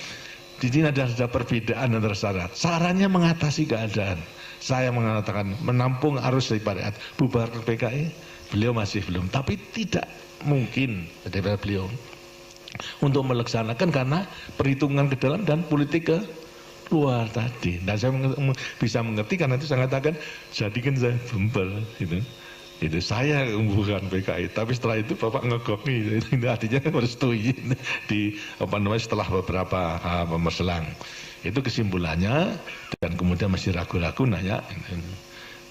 di sini ada perbedaan antara syarat. Sarannya mengatasi keadaan. Saya mengatakan menampung arus dari Pariat, bubar PKI, beliau masih belum, tapi tidak mungkin daripada beliau untuk melaksanakan karena perhitungan ke dalam dan politik ke luar tadi. Dan saya bisa mengerti karena itu saya katakan jadikan saya bembel itu saya bukan PKI, tapi setelah itu bapak ngegoki, ini artinya merestui di setelah beberapa selang. Itu kesimpulannya, dan kemudian masih ragu-ragu nanya.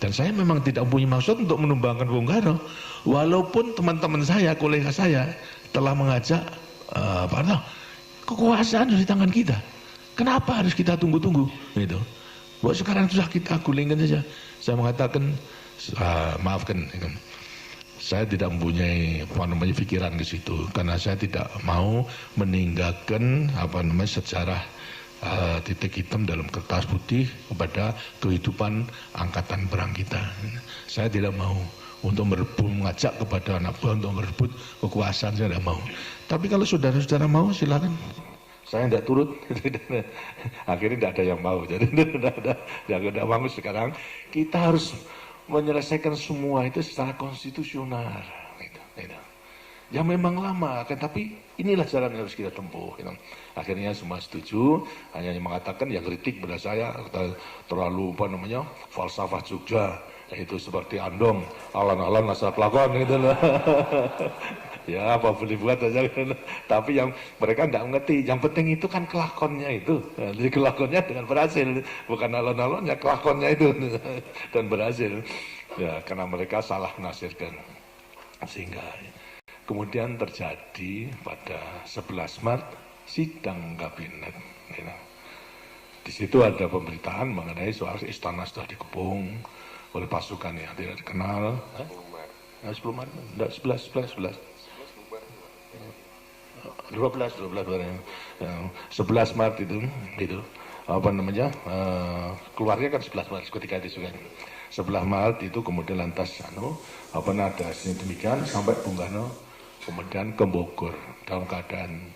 Dan saya memang tidak punya maksud untuk menumbangkan Bung Karno, walaupun teman-teman saya, kolega saya telah mengajak kekuasaan di tangan kita. Kenapa harus kita tunggu-tunggu? Gitu. Buat sekarang sudah kita gulingkan saja. Saya mengatakan, maafkan, saya tidak mempunyai pikiran ke situ, karena saya tidak mau meninggalkan sejarah titik hitam dalam kertas putih kepada kehidupan angkatan perang kita. Saya tidak mau untuk mengajak kepada anak buah untuk merebut kekuasaan, saya tidak mau. Tapi kalau saudara-saudara mau, silakan. Saya tidak turut. Akhirnya tidak ada yang mau. Jadi tidak mau sekarang. Kita harus menyelesaikan semua itu secara konstitusional. Ya memang lama, tapi inilah jalan yang harus kita tempuh. Akhirnya semua setuju, hanya mengatakan yang kritik pada saya terlalu falsafah Jogja, itu seperti Andong, alan-alan asal pelakon gitu loh. Ya apa boleh buat aja, tapi yang mereka tidak mengerti, yang penting itu kan kelakonnya itu, jadi kelakonnya dengan berhasil, bukan alon-alonnya, kelakonnya itu dan berhasil. Ya karena mereka salah menafsirkan, sehingga kemudian terjadi pada 11 Maret sidang kabinet. Di situ ada pemberitaan mengenai soal istana sudah dikepung oleh pasukan yang tidak dikenal. 10 Maret, enggak 11. 11 Maret itu keluarnya kan 11 Maret ketika itu juga. 11 Maret itu kemudian lantas ada demikian sampai Bung Karno kemudian ke Bogor dalam keadaan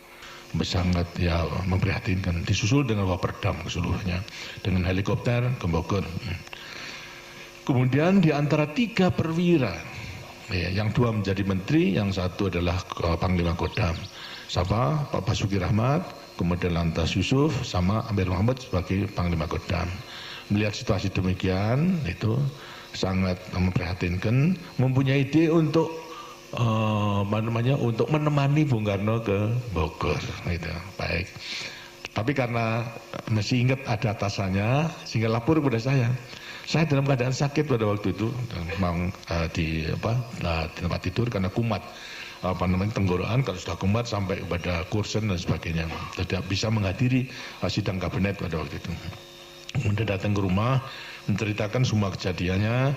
sangat memprihatinkan, disusul dengan Waperdam keseluruhnya dengan helikopter ke Bogor. Kemudian di antara 3 perwira, yang 2 menjadi menteri, yang 1 adalah Panglima Kodam, siapa? Pak Basuki Rahmat, kemudian lantas Yusuf sama Amir Muhammad sebagai Panglima Kodam. Melihat situasi demikian, itu sangat memprihatinkan, mempunyai ide untuk untuk menemani Bung Karno ke Bogor, gitu. Baik. Tapi karena masih ingat ada atasannya, sehingga lapor kepada saya. Saya dalam keadaan sakit pada waktu itu, memang di tempat tidur karena kumat, tenggorokan. Kalau sudah kumat sampai kepada kursen dan sebagainya, tidak bisa menghadiri sidang kabinet pada waktu itu. Kemudian datang ke rumah, menceritakan semua kejadiannya.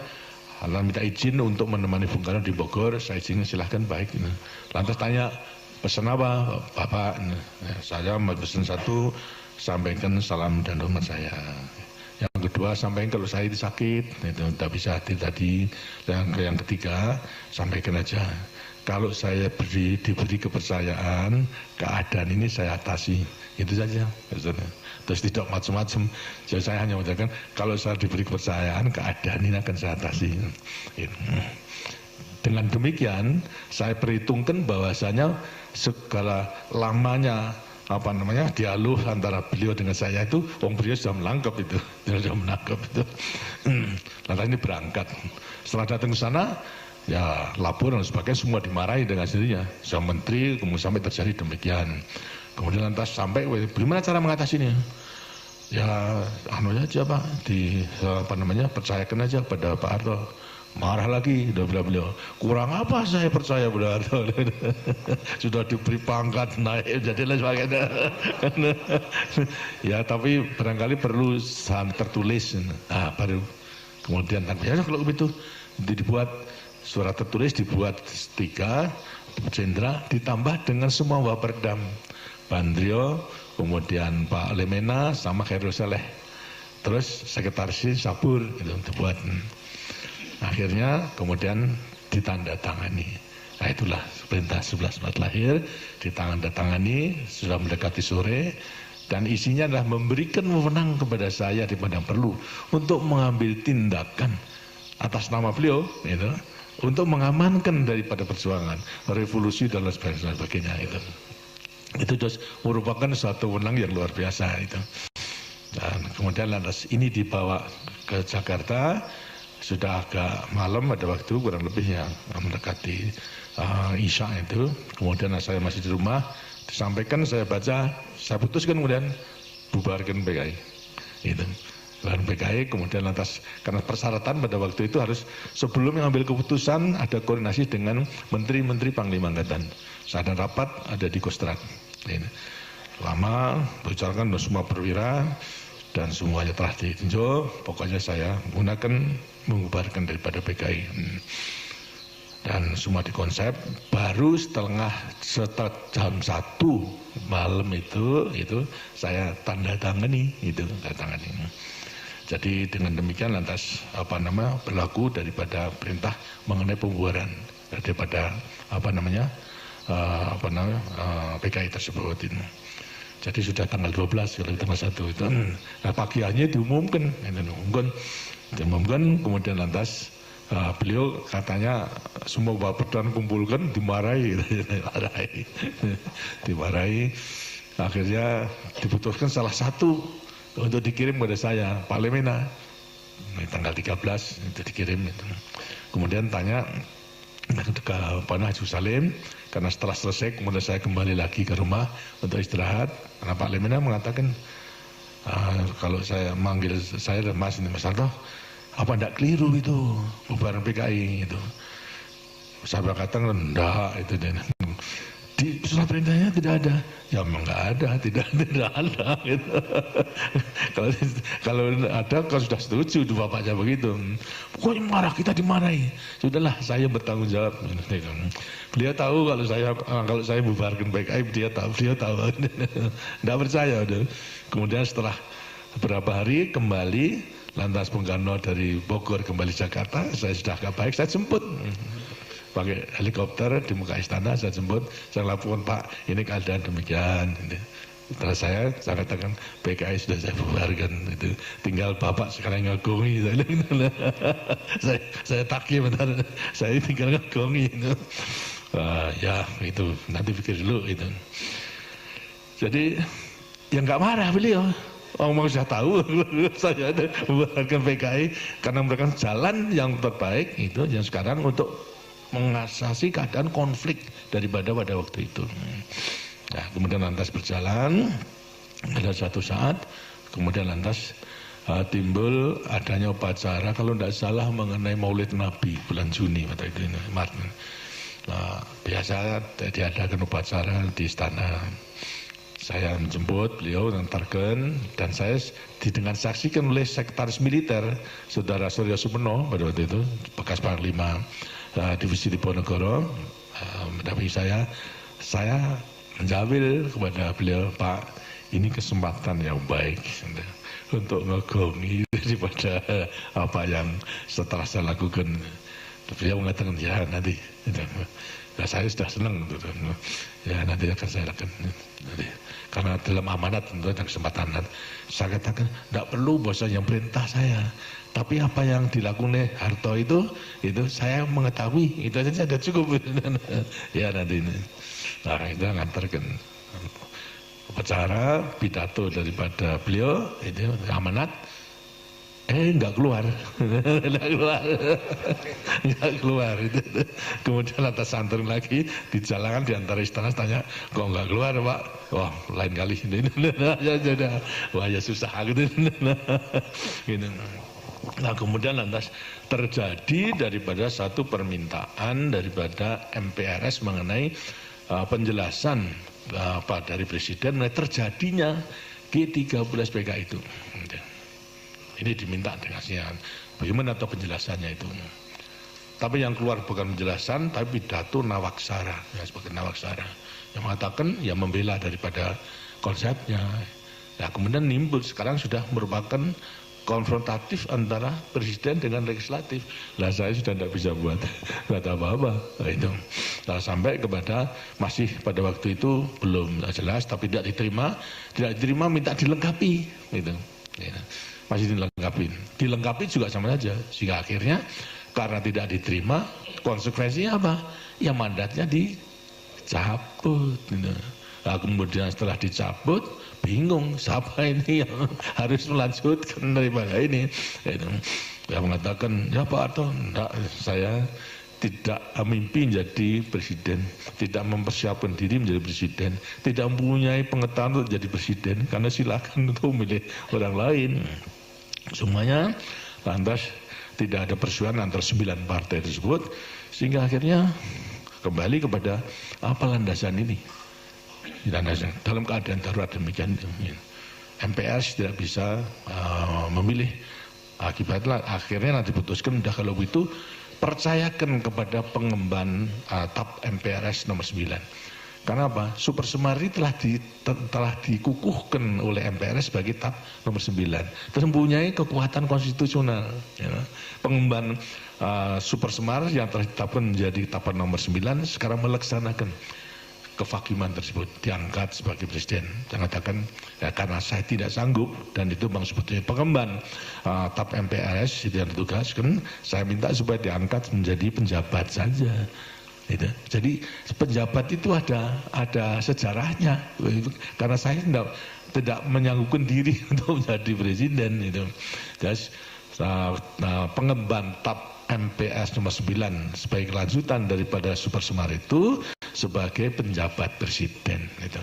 Lalu minta izin untuk menemani Bung Karno di Bogor. Saya izin, silahkan, baik. Lantas tanya, pesan apa Bapak? Saya mau pesan 1, sampaikan salam dan hormat saya. Yang kedua, sampaikan kalau saya sakit, itu tidak bisa hadir tadi. Yang ketiga, sampaikan aja, kalau saya diberi kepercayaan, keadaan ini saya atasi. Itu saja. Terus tidak macam-macam. Jadi saya hanya mengatakan, kalau saya diberi kepercayaan, keadaan ini akan saya atasi. Dengan demikian, saya perhitungkan bahwasanya segala lamanya dialog antara beliau dengan saya itu, beliau sudah menangkap itu, Lantas ini berangkat. Setelah datang ke sana, ya lapor dan sebagainya, semua dimarahi dengan sendirinya. Saya menteri, kemudian sampai terjadi demikian. Kemudian lantas sampai, bagaimana cara mengatasinya? Ya, aja Pak, percayakan aja pada Pak Harto. Marah lagi, udah bilang beliau, kurang apa saya percaya benar. Sudah diberi pangkat naik, jadi lain sebagainya. Ya tapi barangkali perlu tertulis. Nah, baru kemudian ya kalau begitu dibuat surat tertulis, dibuat 3 jenderal, ditambah dengan semua Waperdam, Bandrio, kemudian Pak Lemena sama Khairul Saleh, terus sekretaris Sabur itu dibuat. Akhirnya kemudian ditandatangani. Nah itulah perintah 11 Maret lahir, ditandatangani, sudah mendekati sore, dan isinya adalah memberikan wewenang kepada saya di mana perlu untuk mengambil tindakan atas nama beliau, gitu, untuk mengamankan daripada perjuangan, revolusi dan lain sebagainya. Itu merupakan suatu wewenang yang luar biasa itu. Dan kemudian lantas ini dibawa ke Jakarta. Sudah agak malam, ada waktu kurang lebih yang mendekati Isya itu. Kemudian saya masih di rumah, disampaikan, saya baca, saya putuskan kemudian bubarkan PKI. Gitu. Bubarkan PKI, kemudian lantas karena persyaratan pada waktu itu harus sebelum mengambil keputusan ada koordinasi dengan menteri-menteri Panglima Angkatan. Saat ada rapat ada di Kostrad. Gitu. Lama bicarakan semua perwira dan semuanya telah ditinjau. Pokoknya saya menggunakan mengubarkan daripada PKI, dan semua dikonsep. Baru setelah jam 1 malam itu saya tanda tangani itu, Jadi dengan demikian lantas berlaku daripada perintah mengenai pembubaran daripada PKI tersebut itu. Jadi sudah tanggal 12 kalau tanggal 1 itu. Nah pagiannya diumumkan, kemudian lantas beliau katanya semua Waperdam kumpulkan, dimarahi. Dimarahi. Akhirnya diputuskan salah satu untuk dikirim kepada saya, Pak Lemena. Tanggal 13 itu dikirim. Kemudian tanya ke Pak Haji Salim, karena setelah selesai kemudian saya kembali lagi ke rumah untuk istirahat. Karena Pak Lemena mengatakan, kalau saya manggil saya dan Mas Harto, apa enggak keliru itu bubaran PKI itu? Saya berkata enggak, itu di surat perintahnya tidak ada. Ya memang enggak ada, tidak ada gitu. Kalau ada kalau sudah setuju bapaknya begitu. Pokoknya marah, kita dimarahi. Sudahlah, saya bertanggung jawab. Beliau tahu kalau saya bubarkan PKI, beliau tahu. Enggak percaya udah. Kemudian setelah beberapa hari kembali, lantas Bung Karno dari Bogor kembali Jakarta, saya sudah agak baik, saya jemput. Pakai helikopter di muka istana, saya jemput, saya laporkan, Pak, ini keadaan demikian. Terus saya katakan PKI sudah saya bubarkan, itu tinggal Bapak sekarang ngagongi. Saya takir bentar, saya tinggal ngagongi. Ya itu nanti pikir dulu itu. Jadi yang nggak marah beliau. Orang sudah tahu saya ada bubarkan PKI karena mereka jalan yang terbaik itu yang sekarang untuk mengatasi keadaan konflik daripada pada waktu itu. Nah, kemudian lantas berjalan, ada suatu saat, kemudian lantas timbul adanya upacara, kalau tidak salah mengenai Maulid Nabi bulan Juni pada itu Maret. Nah, biasa diadakan upacara di istana. Saya menjemput beliau, mengantarkan, dan saya didengar saksikan oleh sekretaris militer, Saudara Suryo Sumeno pada waktu itu, bekas Panglima Divisi Diponegoro, mendampingi saya menjawil kepada beliau, Pak, ini kesempatan yang baik untuk ngegongi daripada apa yang setelah saya lakukan. Beliau mengatakan, ya nanti, ya, saya sudah senang, ya nanti akan saya lakukan. Karena dalam amanat tentu ada kesempatan. Saya katakan, tidak perlu bos yang perintah saya. Tapi apa yang dilakukan Harto itu saya mengetahui, itu saja sudah cukup. Ya nanti ini. Nah itu ngantarkan upacara pidato daripada beliau itu amanat. Enggak keluar. Enggak keluar itu. Kemudian lantas santurin lagi di jalanan di antara istana tanya, kok enggak keluar Pak? Wah lain kali. Wah ya susah gitu. Nah kemudian lantas terjadi daripada satu permintaan daripada MPRS mengenai penjelasan dari Presiden mengenai terjadinya G13 PK itu. Ini diminta dengan bagaimana atau penjelasannya itu. Tapi yang keluar bukan penjelasan, tapi pidato Nawaksara, ya, sebagai Nawaksara yang mengatakan, yang membela daripada konsepnya. Nah kemudian nimbul sekarang sudah merupakan konfrontatif antara presiden dengan legislatif. Lah saya sudah tidak bisa buat apa-apa. Nah, itu. Nah, sampai kepada masih pada waktu itu belum jelas, tapi tidak diterima minta dilengkapi. Gitu. Ya. Masih dilengkapi juga sama saja. Sehingga akhirnya karena tidak diterima, konsekuensinya apa? Ya mandatnya dicabut. Gitu. Nah, kemudian setelah dicabut, bingung siapa ini yang harus melanjutkan daripada ini. Dia mengatakan, ya Pak Harto, enggak, saya tidak mimpi menjadi presiden, tidak mempersiapkan diri menjadi presiden, tidak mempunyai pengetahuan untuk jadi presiden, karena silakan untuk memilih orang lain. Semuanya lantas tidak ada persoalan antara 9 partai tersebut, sehingga akhirnya kembali kepada apa landasan ini. Dalam keadaan darurat demikian, MPRS tidak bisa memilih. Akibatnya akhirnya nanti diputuskan, udah kalau begitu percayakan kepada pengemban TAP MPRS nomor 9. Karena apa? Super Semari telah dikukuhkan oleh MPRS sebagai TAP nomor 9. Terus mempunyai kekuatan konstitusional. Ya. Pengemban Super Semar yang telah ditetapkan menjadi TAP nomor 9 sekarang melaksanakan kefakiman tersebut, diangkat sebagai presiden. Saya katakan, ya, karena saya tidak sanggup dan itu bang sebetulnya pengemban TAP MPRS itu yang ditugaskan, saya minta supaya diangkat menjadi penjabat saja. Gitu. Jadi penjabat itu ada sejarahnya, karena saya tidak menyanggupkan diri untuk menjadi presiden. Gitu. Jadi pengemban TAP MPRS nomor 9 sebagai kelanjutan daripada Super Semar itu sebagai penjabat presiden. Gitu.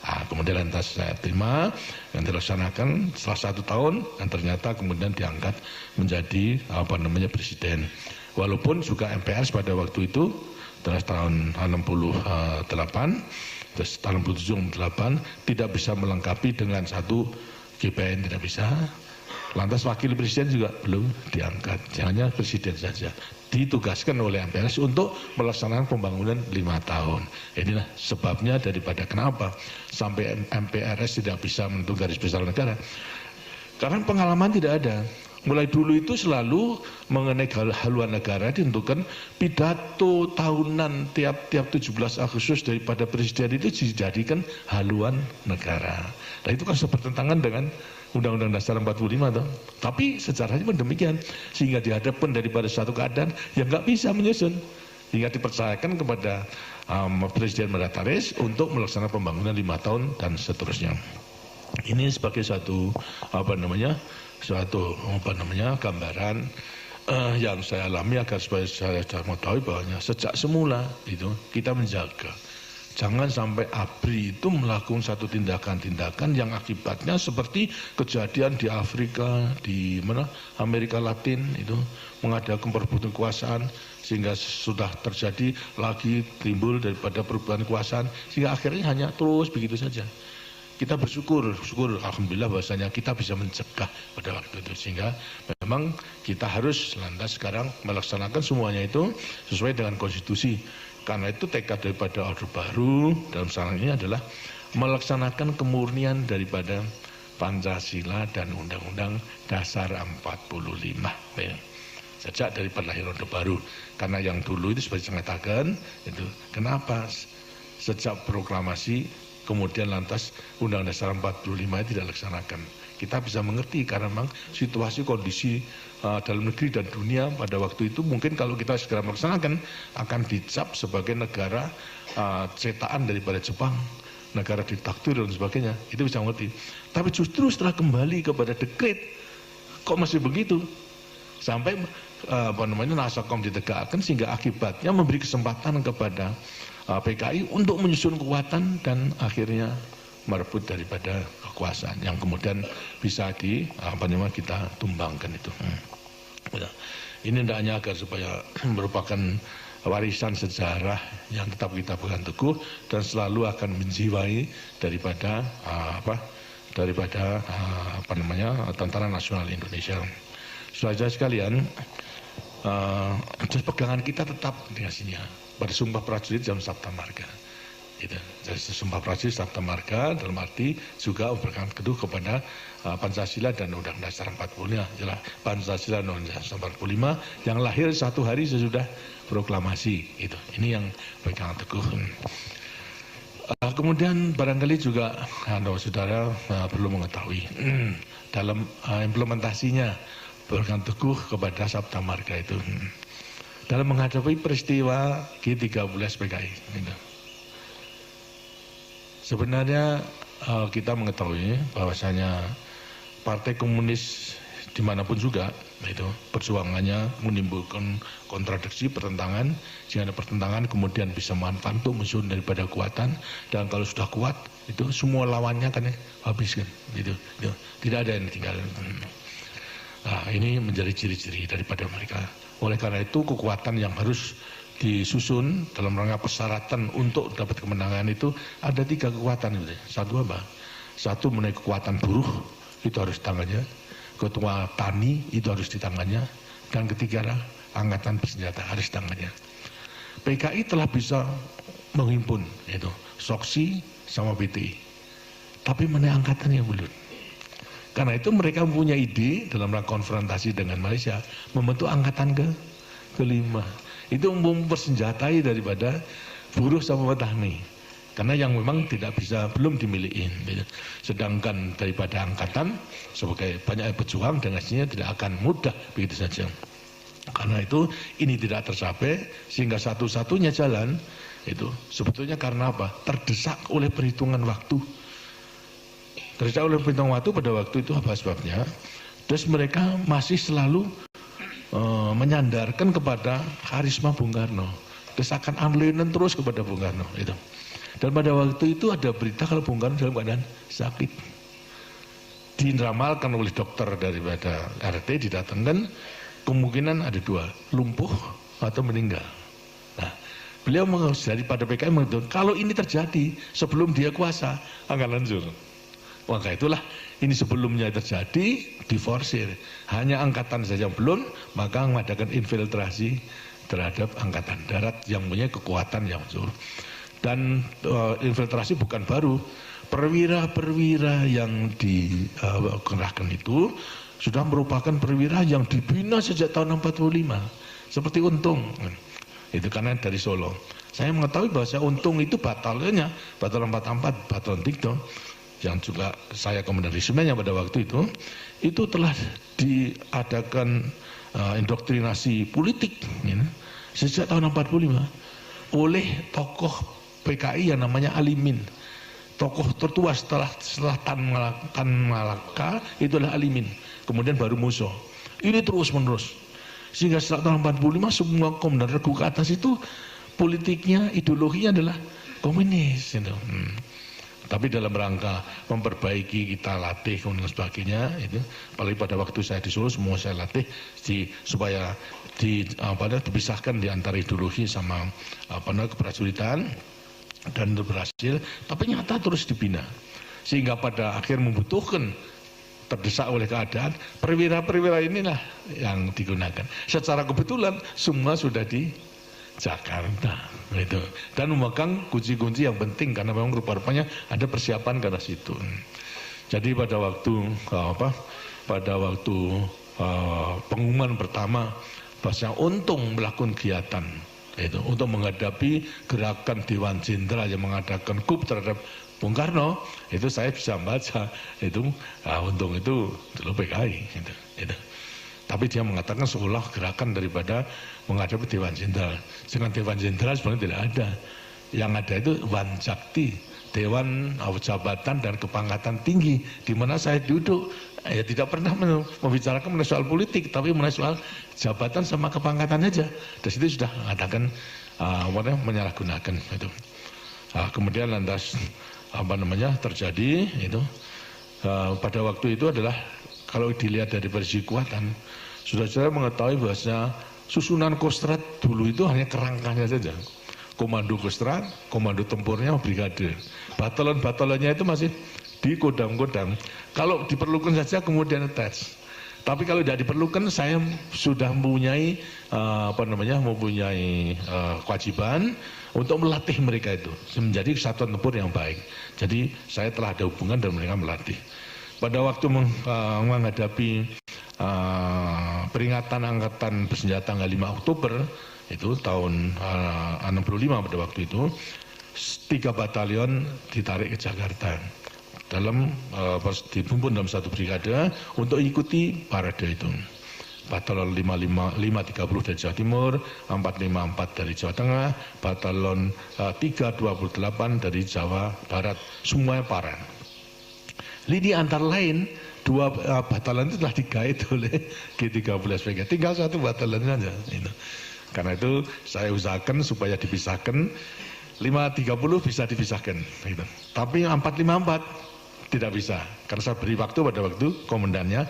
Nah, kemudian lantas saya terima yang dilaksanakan setelah 1 tahun dan ternyata kemudian diangkat menjadi presiden. Walaupun juga MPRS pada waktu itu terus tahun 68 terus tahun 67 tidak bisa melengkapi dengan satu GPN, tidak bisa. Lantas wakil presiden juga belum diangkat, hanya presiden saja. Ditugaskan oleh MPRS untuk melaksanakan pembangunan 5 tahun. Inilah sebabnya daripada kenapa sampai MPRS tidak bisa menentukan garis besar negara. Karena pengalaman tidak ada. Mulai dulu itu selalu mengenai haluan negara ditentukan pidato tahunan tiap 17 Agustus daripada presiden itu dijadikan haluan negara. Nah itu kan bertentangan dengan Undang-Undang Dasar 45 toh. Tapi sejarahnya pun demikian, sehingga dihadapkan daripada suatu keadaan yang nggak bisa menyusun, hingga dipercayakan kepada Presiden Mandataris untuk melaksanakan pembangunan 5 tahun dan seterusnya. Ini sebagai suatu gambaran yang saya alami agar supaya saya mengetahui bahwa sejak semula itu kita menjaga. Jangan sampai ABRI itu melakukan satu tindakan-tindakan yang akibatnya seperti kejadian di Afrika, di Amerika Latin itu mengadakan perebutan kekuasaan sehingga sudah terjadi lagi timbul daripada perebutan kekuasaan sehingga akhirnya hanya terus begitu saja. Kita bersyukur alhamdulillah bahwasanya kita bisa mencegah pada waktu itu sehingga memang kita harus lantas sekarang melaksanakan semuanya itu sesuai dengan konstitusi. Karena itu tekad daripada Orde Baru dalam sekarang ini adalah melaksanakan kemurnian daripada Pancasila dan Undang-Undang Dasar 45. Sejak daripada lahir Orde Baru. Karena yang dulu itu seperti saya katakan, itu kenapa sejak proklamasi kemudian lantas Undang-Undang Dasar 45 itu tidak dilaksanakan. Kita bisa mengerti karena memang situasi kondisi dalam negeri dan dunia pada waktu itu mungkin kalau kita segera melaksanakan akan dicap sebagai negara cetakan daripada Jepang, negara diktator dan sebagainya. Itu bisa mengerti. Tapi justru setelah kembali kepada dekret kok masih begitu sampai Nasakom ditegakkan sehingga akibatnya memberi kesempatan kepada PKI untuk menyusun kekuatan dan akhirnya merebut daripada kekuasaan yang kemudian bisa kita tumbangkan itu. Ini hendaknya agar supaya merupakan warisan sejarah yang tetap kita pegang teguh dan selalu akan menjiwai daripada Tentara Nasional Indonesia. Saudara sekalian, pegangan kita tetap di sini pada Sumpah Prajurit jam Sabta Marga. Jadi Sumpah Prajurit Sabta Marga dalam arti juga berpegang teguh kepada Pancasila dan Undang-Undang Dasar 45, jelas Pancasila dan Undang-Undang Dasar 45 yang lahir satu hari sesudah proklamasi. Ini yang pegang teguh. Kemudian barangkali juga saudara perlu mengetahui dalam implementasinya berpegang teguh kepada Sabta Marga itu dalam menghadapi peristiwa G13 PKI. Sebenarnya kita mengetahui bahwasanya Partai Komunis dimanapun juga itu perjuangannya menimbulkan kontradiksi, pertentangan. Jika ada pertentangan kemudian bisa manfaat untuk musuh daripada kekuatan, dan kalau sudah kuat itu semua lawannya kan habiskan gitu. Tidak ada yang tinggal. Nah, ini menjadi ciri-ciri daripada mereka. Oleh karena itu kekuatan yang harus disusun dalam rangka persyaratan untuk dapat kemenangan itu ada 3 kekuatan gitu. Satu apa? Satu mengenai kekuatan buruh, itu harus tangannya. Ketua tani itu harus di tangannya. Dan ketiga adalah angkatan bersenjata harus di tangannya. PKI telah bisa menghimpun itu Soksi sama BTI, tapi mengenai angkatannya belum. Karena itu mereka punya ide dalam rangka konfrontasi dengan Malaysia membentuk angkatan kelima. Itu mempersenjatai daripada buruh sama petani. Karena yang memang tidak bisa, belum dimiliki. Sedangkan daripada angkatan sebagai banyak pejuang dan hasilnya tidak akan mudah begitu saja. Karena itu ini tidak tercapai sehingga satu-satunya jalan itu sebetulnya karena apa? Terdesak oleh perhitungan waktu. Terdesak oleh perhitungan waktu pada waktu itu apa sebabnya? Terus mereka masih selalu menyandarkan kepada karisma Bung Karno. Desakan unlinen terus kepada Bung Karno itu. Dan pada waktu itu ada berita kalau Bung Karno dalam keadaan sakit. Diramalkan oleh dokter daripada RT, didatangkan, kemungkinan ada 2, lumpuh atau meninggal. Nah, beliau daripada PKI mengatakan kalau ini terjadi sebelum dia kuasa akan hancur. Maka itulah ini sebelumnya terjadi diforsir. Hanya angkatan saja belum, maka mengadakan infiltrasi terhadap angkatan darat yang punya kekuatan yang besar. Dan infiltrasi bukan baru, perwira-perwira yang dikerahkan itu sudah merupakan perwira yang dibina sejak tahun 45, seperti Untung. Itu karena dari Solo. Saya mengetahui bahwa Untung itu batalionnya, Batalan 44, Batalan 3, yang juga saya komandansimennya pada waktu itu telah diadakan indoktrinasi politik sejak tahun 45 oleh tokoh PKI yang namanya Alimin. Tokoh tertua setelah Tan Malaka itu adalah Alimin. Kemudian baru Muso. Ini terus menerus. Sehingga setelah tahun 45 semua komandan regu ke atas itu politiknya, ideologinya adalah komunis. Tapi dalam rangka memperbaiki kita latih dan sebagainya itu, apalagi pada waktu saya di Solo semua saya latih supaya dipisahkan di antara ideologi sama keprajuritan, dan berhasil, tapi nyata terus dibina sehingga pada akhir membutuhkan terdesak oleh keadaan, perwira-perwira inilah yang digunakan. Secara kebetulan semua sudah di Jakarta gitu. Dan memegang kunci-kunci yang penting karena memang rupa-rupanya ada persiapan ke arah situ. Jadi pada waktu pengumuman pertama bahwa Untung melakukan kegiatan itu untuk menghadapi gerakan Dewan Jenderal yang mengadakan coup terhadap Bung Karno, itu saya bisa baca itu Untung itu dulu PKI gitu. Tapi dia mengatakan seolah gerakan daripada menghadapi Dewan Jenderal. Dengan Dewan Jenderal sebenarnya tidak ada. Yang ada itu Wanjakti, Dewan Jabatan dan Kepangkatan Tinggi, di mana saya duduk. Ya tidak pernah membicarakan mengenai soal politik, tapi mengenai soal jabatan sama kepangkatan aja. Dari situ sudah mengatakan menyalahgunakan itu. Kemudian lantas terjadi itu pada waktu itu adalah kalau dilihat dari versi kekuatan Saudara-saudara mengetahui bahwasanya susunan Kostrad dulu itu hanya kerangkanya saja. Komando Kostrad, komando tempurnya brigade. Batalon-batalonnya itu masih di kodam-kodam. Kalau diperlukan saja kemudian attach. Tapi kalau tidak diperlukan, saya sudah mempunyai kewajiban untuk melatih mereka itu menjadi kesatuan tempur yang baik. Jadi saya telah ada hubungan dan mereka melatih. Pada waktu menghadapi peringatan Angkatan Bersenjata tanggal 5 Oktober itu tahun 65 pada waktu itu, 3 batalion ditarik ke Jakarta dalam dihimpun dalam satu brigade untuk ikuti parade itu. Batalon 530 dari Jawa Timur, 454 dari Jawa Tengah, Batalon 328 dari Jawa Barat, semuanya parade. Lini antara lain 2 batalon itu telah digait oleh G13PK, tinggal 1 batalon saja. Karena itu saya usahakan supaya dipisahkan, 530 bisa dipisahkan. Tapi 454 tidak bisa, karena saya beri waktu pada waktu komandannya.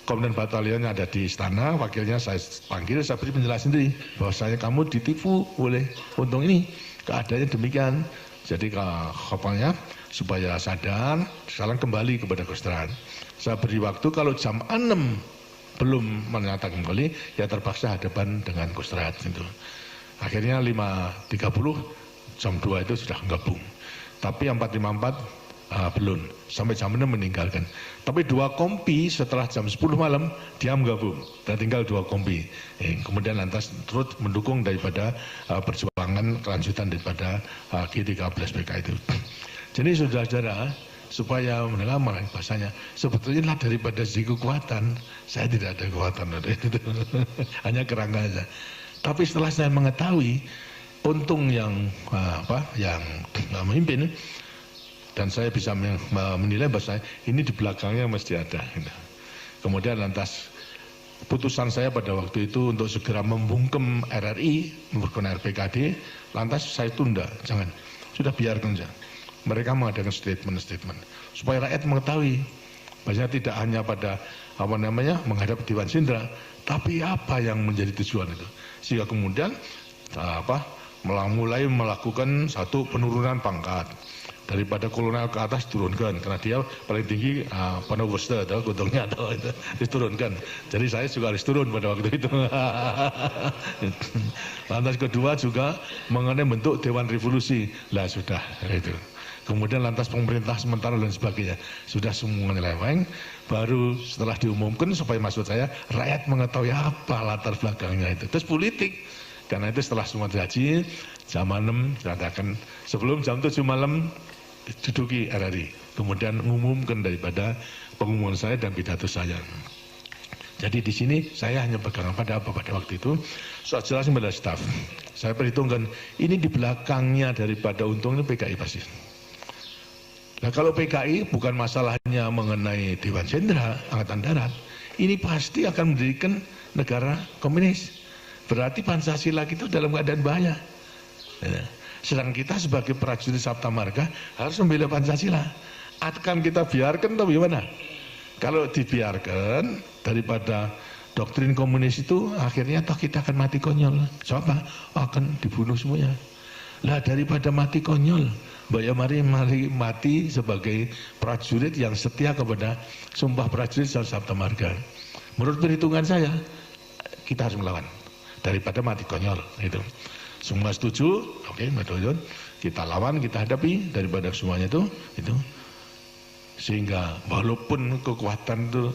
Komandan batalionnya ada di istana, wakilnya saya panggil, saya beri penjelasan sendiri bahwasanya kamu ditipu oleh untung ini, keadaannya demikian. Jadi kapalnya supaya sadar, sekarang kembali kepada Kostrad. Saya beri waktu, kalau jam 6 belum menyatakan kembali, ya terpaksa hadapan dengan Kostrad itu. Akhirnya 530 jam 2 itu sudah gabung. Tapi 454 belum, sampai jam 6 meninggalkan. Tapi 2 kompi setelah jam 10 malam dia gabung dan tinggal 2 kompi. Kemudian lantas terus mendukung daripada perjuangan kelanjutan daripada G13PK itu. Jadi saudara-saudara, supaya mendengar bahasanya, sebetulnya daripada segi kekuatan, saya tidak ada kekuatan, hanya kerangka saja. Tapi setelah saya mengetahui untung yang memimpin, dan saya bisa menilai bahwa ini di belakangnya mesti ada. Kemudian lantas putusan saya pada waktu itu untuk segera membungkem RRI, membungkem RPKD, lantas saya tunda, jangan, sudah biarkan saja. Mereka mengadakan statement supaya rakyat mengetahui bahwa tidak hanya pada menghadap Dewan Sindra, tapi apa yang menjadi tujuan itu, sehingga kemudian mulai melakukan satu penurunan pangkat. Daripada kolonel ke atas turunkan, karena dia paling tinggi Panowusta atau Gotongnya atau itu diturunkan. Jadi saya juga harus turun pada waktu itu. Lantas kedua juga mengenai bentuk Dewan Revolusi, lah sudah itu. Kemudian lantas pemerintah sementara dan sebagainya sudah semuanya leweng. Baru setelah diumumkan, supaya maksud saya rakyat mengetahui apa latar belakangnya itu. Terus politik. Karena itu setelah semua terjadi, jam 6 dikatakan sebelum jam 7 malam duduki RRI, kemudian mengumumkan daripada pengumuman saya dan pidato saya. Jadi di sini saya hanya pegang pada apa pada waktu itu, soal jelasin pada staf. Saya perhitungkan ini di belakangnya daripada untung ini PKI pasti. Nah kalau PKI bukan masalahnya mengenai Dewan Jenderal Angkatan Darat, ini pasti akan mendirikan negara komunis. Berarti Pancasila itu dalam keadaan bahaya. Sedang kita sebagai prajurit Sabta Marga harus membela Pancasila. Akan kita biarkan atau gimana? Kalau dibiarkan, daripada doktrin komunis itu akhirnya toh kita akan mati konyol. Coba akan dibunuh semuanya. Lah daripada mati konyol, mari mati sebagai prajurit yang setia kepada sumpah prajurit Sabta Marga. Menurut perhitungan saya, kita harus melawan daripada mati konyol itu. Semua setuju, oke, betul, kita lawan, kita hadapi daripada semuanya itu. Sehingga walaupun kekuatan itu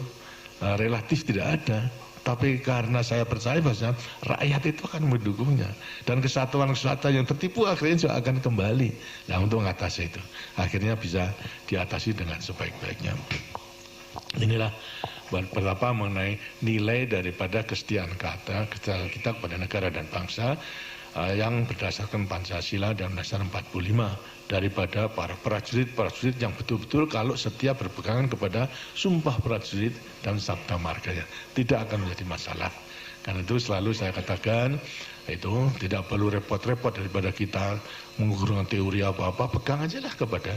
relatif tidak ada, tapi karena saya percaya bahwa rakyat itu akan mendukungnya, dan kesatuan yang tertipu akhirnya juga akan kembali. Nah, untuk mengatasi itu, akhirnya bisa diatasi dengan sebaik-baiknya. Inilah pertama mengenai nilai daripada kesetiaan kita kepada negara dan bangsa yang berdasarkan Pancasila dan Undang-Undang 45, daripada para prajurit yang betul-betul kalau setia berpegangan kepada sumpah prajurit dan Sabta Marganya, tidak akan menjadi masalah. Karena itu selalu saya katakan, itu tidak perlu repot-repot daripada kita menggunakan teori apa-apa, pegang aja lah kepada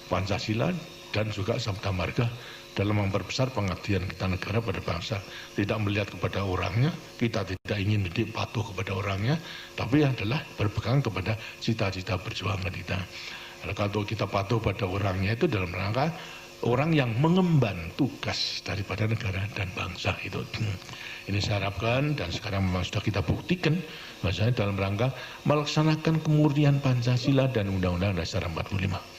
Pancasila dan juga Sabta Marga. dalam memperbesar pengabdian kita negara pada bangsa. Tidak melihat kepada orangnya, kita tidak ingin patuh kepada orangnya, tapi adalah berpegang kepada cita-cita perjuangan kita. Kalau kita patuh pada orangnya itu dalam rangka orang yang mengemban tugas daripada negara dan bangsa itu. Ini saya harapkan dan sekarang memang sudah kita buktikan bahwasanya dalam rangka melaksanakan kemurnian Pancasila dan Undang-Undang Dasar 45.